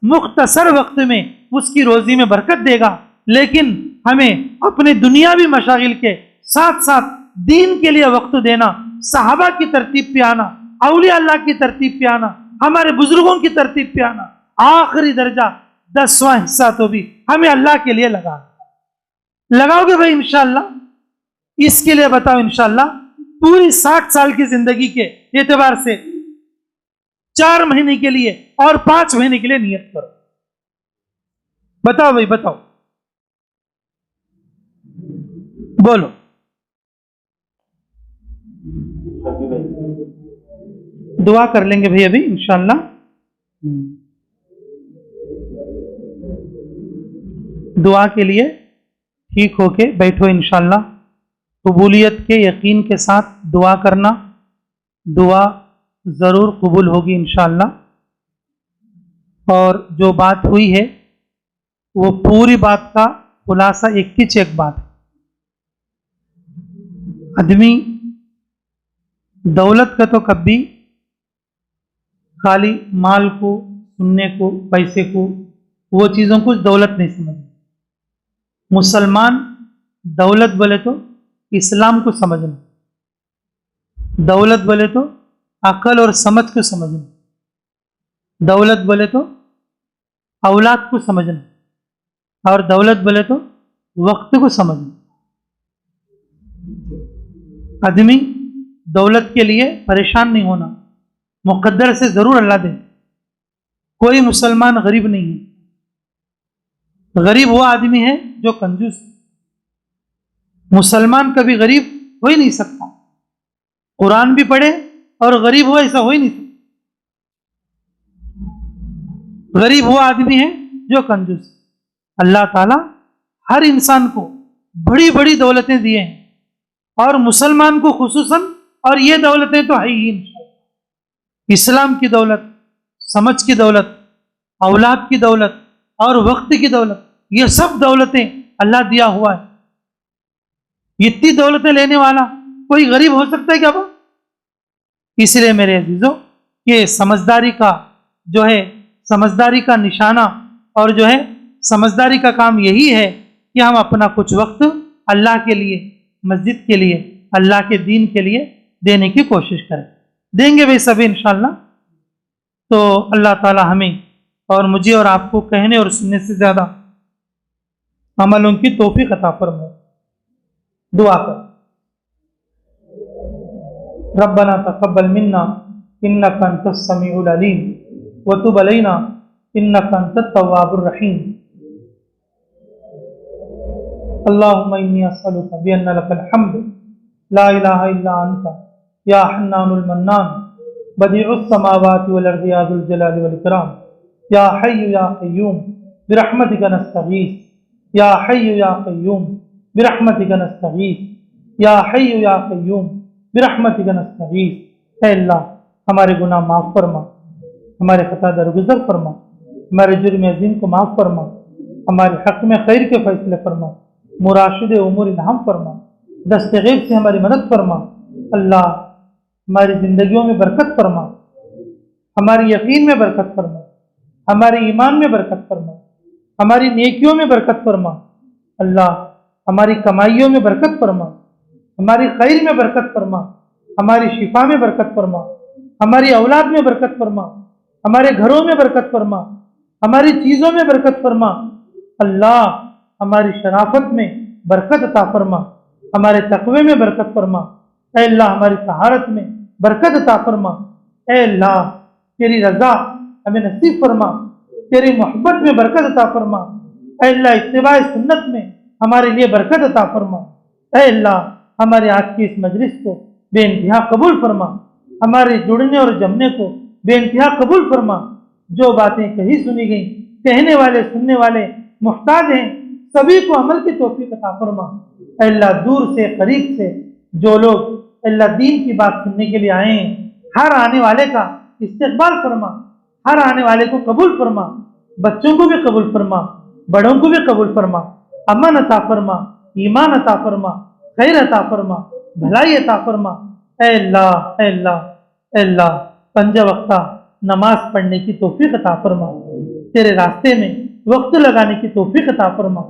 मुख्तसर वक्त में उसकी रोजी में बरकत देगा, लेकिन हमें अपने दुनियावी मशागिल के साथ साथ दीन के लिए वक्त देना, सहाबा की तरतीब पे आना, औलिया अल्लाह की तरतीब पे आना, हमारे बुजुर्गों की तरतीब पे आना, आखिरी दर्जा 10वां हिस्सा तो भी हमें अल्लाह के लिए लगाओगे भाई इंशाअल्लाह? इसके लिए बताओ इंशाअल्लाह पूरी 60 साल की जिंदगी के एतबार से 4 महीने के लिए और 5 महीने के लिए नियत करो। बताओ भाई, बताओ, बोलो। दुआ कर लेंगे भाई अभी इंशाअल्लाह। दुआ के लिए ठीक होके बैठो इंशाअल्लाह। कबूलियत के यकीन के साथ दुआ करना, दुआ ज़रूर कबूल होगी इंशाअल्लाह। और जो बात हुई है वो पूरी बात का खुलासा एक बात है। आदमी दौलत का तो कभी खाली माल को, सुनने को, पैसे को, वो चीज़ों को दौलत नहीं समझना। मुसलमान दौलत बोले तो इस्लाम को समझना, दौलत बोले तो अकल और समझ को समझना, दौलत बोले तो औलाद को समझना, और दौलत बोले तो वक्त को समझना। आदमी दौलत के लिए परेशान नहीं होना, मुकद्दर से जरूर अल्लाह दे। कोई मुसलमान गरीब नहीं है। गरीब वो आदमी है जो कंजूस है। मुसलमान कभी गरीब हो ही नहीं सकता। कुरान भी पढ़े और गरीब हो, ऐसा हो ही नहीं सकता। गरीब वो आदमी है जो कंजूस है। अल्लाह ताला हर इंसान को बड़ी बड़ी दौलतें दिए हैं और मुसलमान को खुसूसन, और ये दौलतें तो है ही इंशाअल्लाह। इस्लाम की दौलत, समझ की दौलत, औलाद की दौलत और वक्त की दौलत, ये सब दौलतें अल्लाह दिया हुआ है। इतनी दौलतें लेने वाला कोई गरीब हो सकता है क्या? इसलिए मेरे अजीजों, ये समझदारी का जो है, समझदारी का निशाना और जो है समझदारी का काम यही है कि हम अपना कुछ वक्त अल्लाह के लिए, मस्जिद के लिए, अल्लाह के दीन के लिए देने की कोशिश करें। देंगे भाई सभी इंशाअल्लाह। तो अल्लाह ताला हमें और मुझे और आपको कहने और सुनने से ज़्यादा अमलों की तौफीक अता फरमाए। दुआ कर। रब्बना तक़ब्बल मिन्ना इन्नका अंतस समीउल अलीम व तुब अलैना इन्नका अंतत तव्वाबुर रहीम। अल्लाहुम्मा इन्नी अस्अलुका बिअन्ना लकल हम्द ला इलाहा इल्ला अंता या हन्नानुल मन्नान बदीउस समावाति वल अर्दि या जुल जलाली वल इकराम या हय्यु या क़य्यूम बिरहमतिका नस्तगीस या हय्यु या क़य्यूम बिरहमतिका नस्तगीस या हय्यु या क़य्यूम बिरहमतिका नस्तगीस। ऐ अल्लाह हमारे गुनाह माफ़ फरमा, हमारे खता दरगुजर फरमा, हमारे जुर्म अज़ीम को माफ़ फरमा, हमारे हक़ में खैर के फैसले फरमा, मुराशिद उमूर इल्हाम फरमा, दस्तगीर से हमारी मदद फरमा। अल्लाह हमारी ज़िंदगियों में बरकत फरमा, हमारी यकीन में बरकत फरमा, हमारे ईमान में बरकत फरमा, हमारी नेकियों में बरकत फरमा। अल्लाह हमारी कमाइयों में बरकत फरमा, हमारी खैर में बरकत फरमा, हमारी शिफा में बरकत फरमा, हमारी औलाद में बरकत फरमा, हमारे घरों में बरकत फरमा, हमारी चीज़ों में बरकत फरमा। अल्लाह हमारी शराफत में बरकत अता फरमा, हमारे तकवे में बरकत फरमा। ऐ अल्लाह हमारी तहारत में बरकत अता फरमा। ऐ अल्लाह तेरी रज़ा हमें नसीब फरमा, तेरी मोहब्बत में बरकत अता फरमा। ऐ अल्लाह इत्तिबाए सुन्नत में हमारे लिए बरकत अता फरमा। ऐ अल्लाह हमारे आज की इस मजलिस को बेइंतहा कबूल फरमा, हमारे जुड़ने और जमने को बेइंतहा कबूल फरमा। जो बातें कही सुनी गई, कहने वाले सुनने वाले मुहताज हैं, सभी को अमल की तौफीक अता फरमा। अल्लाह दूर से करीब से जो लोग अल्लाह दीन की बात सुनने के लिए आए हैं, हर आने वाले का इस्तकबाल फरमा, हर आने वाले को कबूल फरमा, बच्चों को भी कबूल फरमा, बड़ों को भी कबूल फरमा। अमन अता फरमा, ईमान अता फरमा, खैर अता फरमा, भलाई अता फरमा। ऐ अल्लाह, ऐ अल्लाह, ऐ अल्लाह पंज वक्ता नमाज पढ़ने की तौफीक अता फरमा, तेरे रास्ते में वक्त लगाने की तौफीक अता फरमा।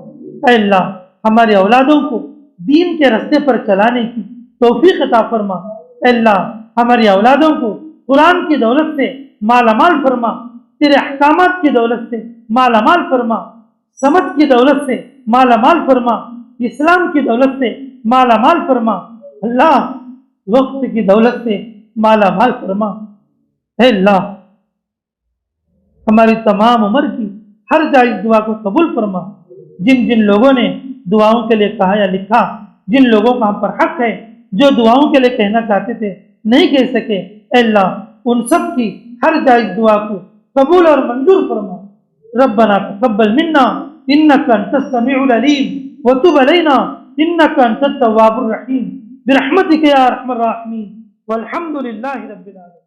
ऐ अल्लाह हमारे औलादों को दीन के रास्ते पर चलाने की तौफीक अता फरमा। ऐ अल्लाह हमारी औलादों को कुरान की दौलत से मालामाल फरमा, तेरे अहकामात की दौलत से मालामाल फरमा, समझ की दौलत से मालामाल फरमा, इस्लाम की दौलत से मालामाल फरमा। अल्लाह वक्त की दौलत से मालामाल फरमा। है अल्लाह हमारी तमाम उम्र की हर जायज़ दुआ को कबूल फरमा। जिन जिन लोगों ने दुआओं के लिए कहा या लिखा, जिन लोगों का हम पर हक है, जो दुआओं के लिए कहना चाहते थे नहीं कह सके, अल्लाह उन सब की हर जायज़ दुआ को कबूल और मंजूर फरमा। रब्बना तक़ब्बल मिन्ना इन्नका अंतस समीउल अलीम व तुब अलैना इन्नका अंतत तव्वाबुर रहीम बिरहमतिका या अरहमर राहिमीन वल्हम्दुलिल्लाहि रब्बिल आलमीन।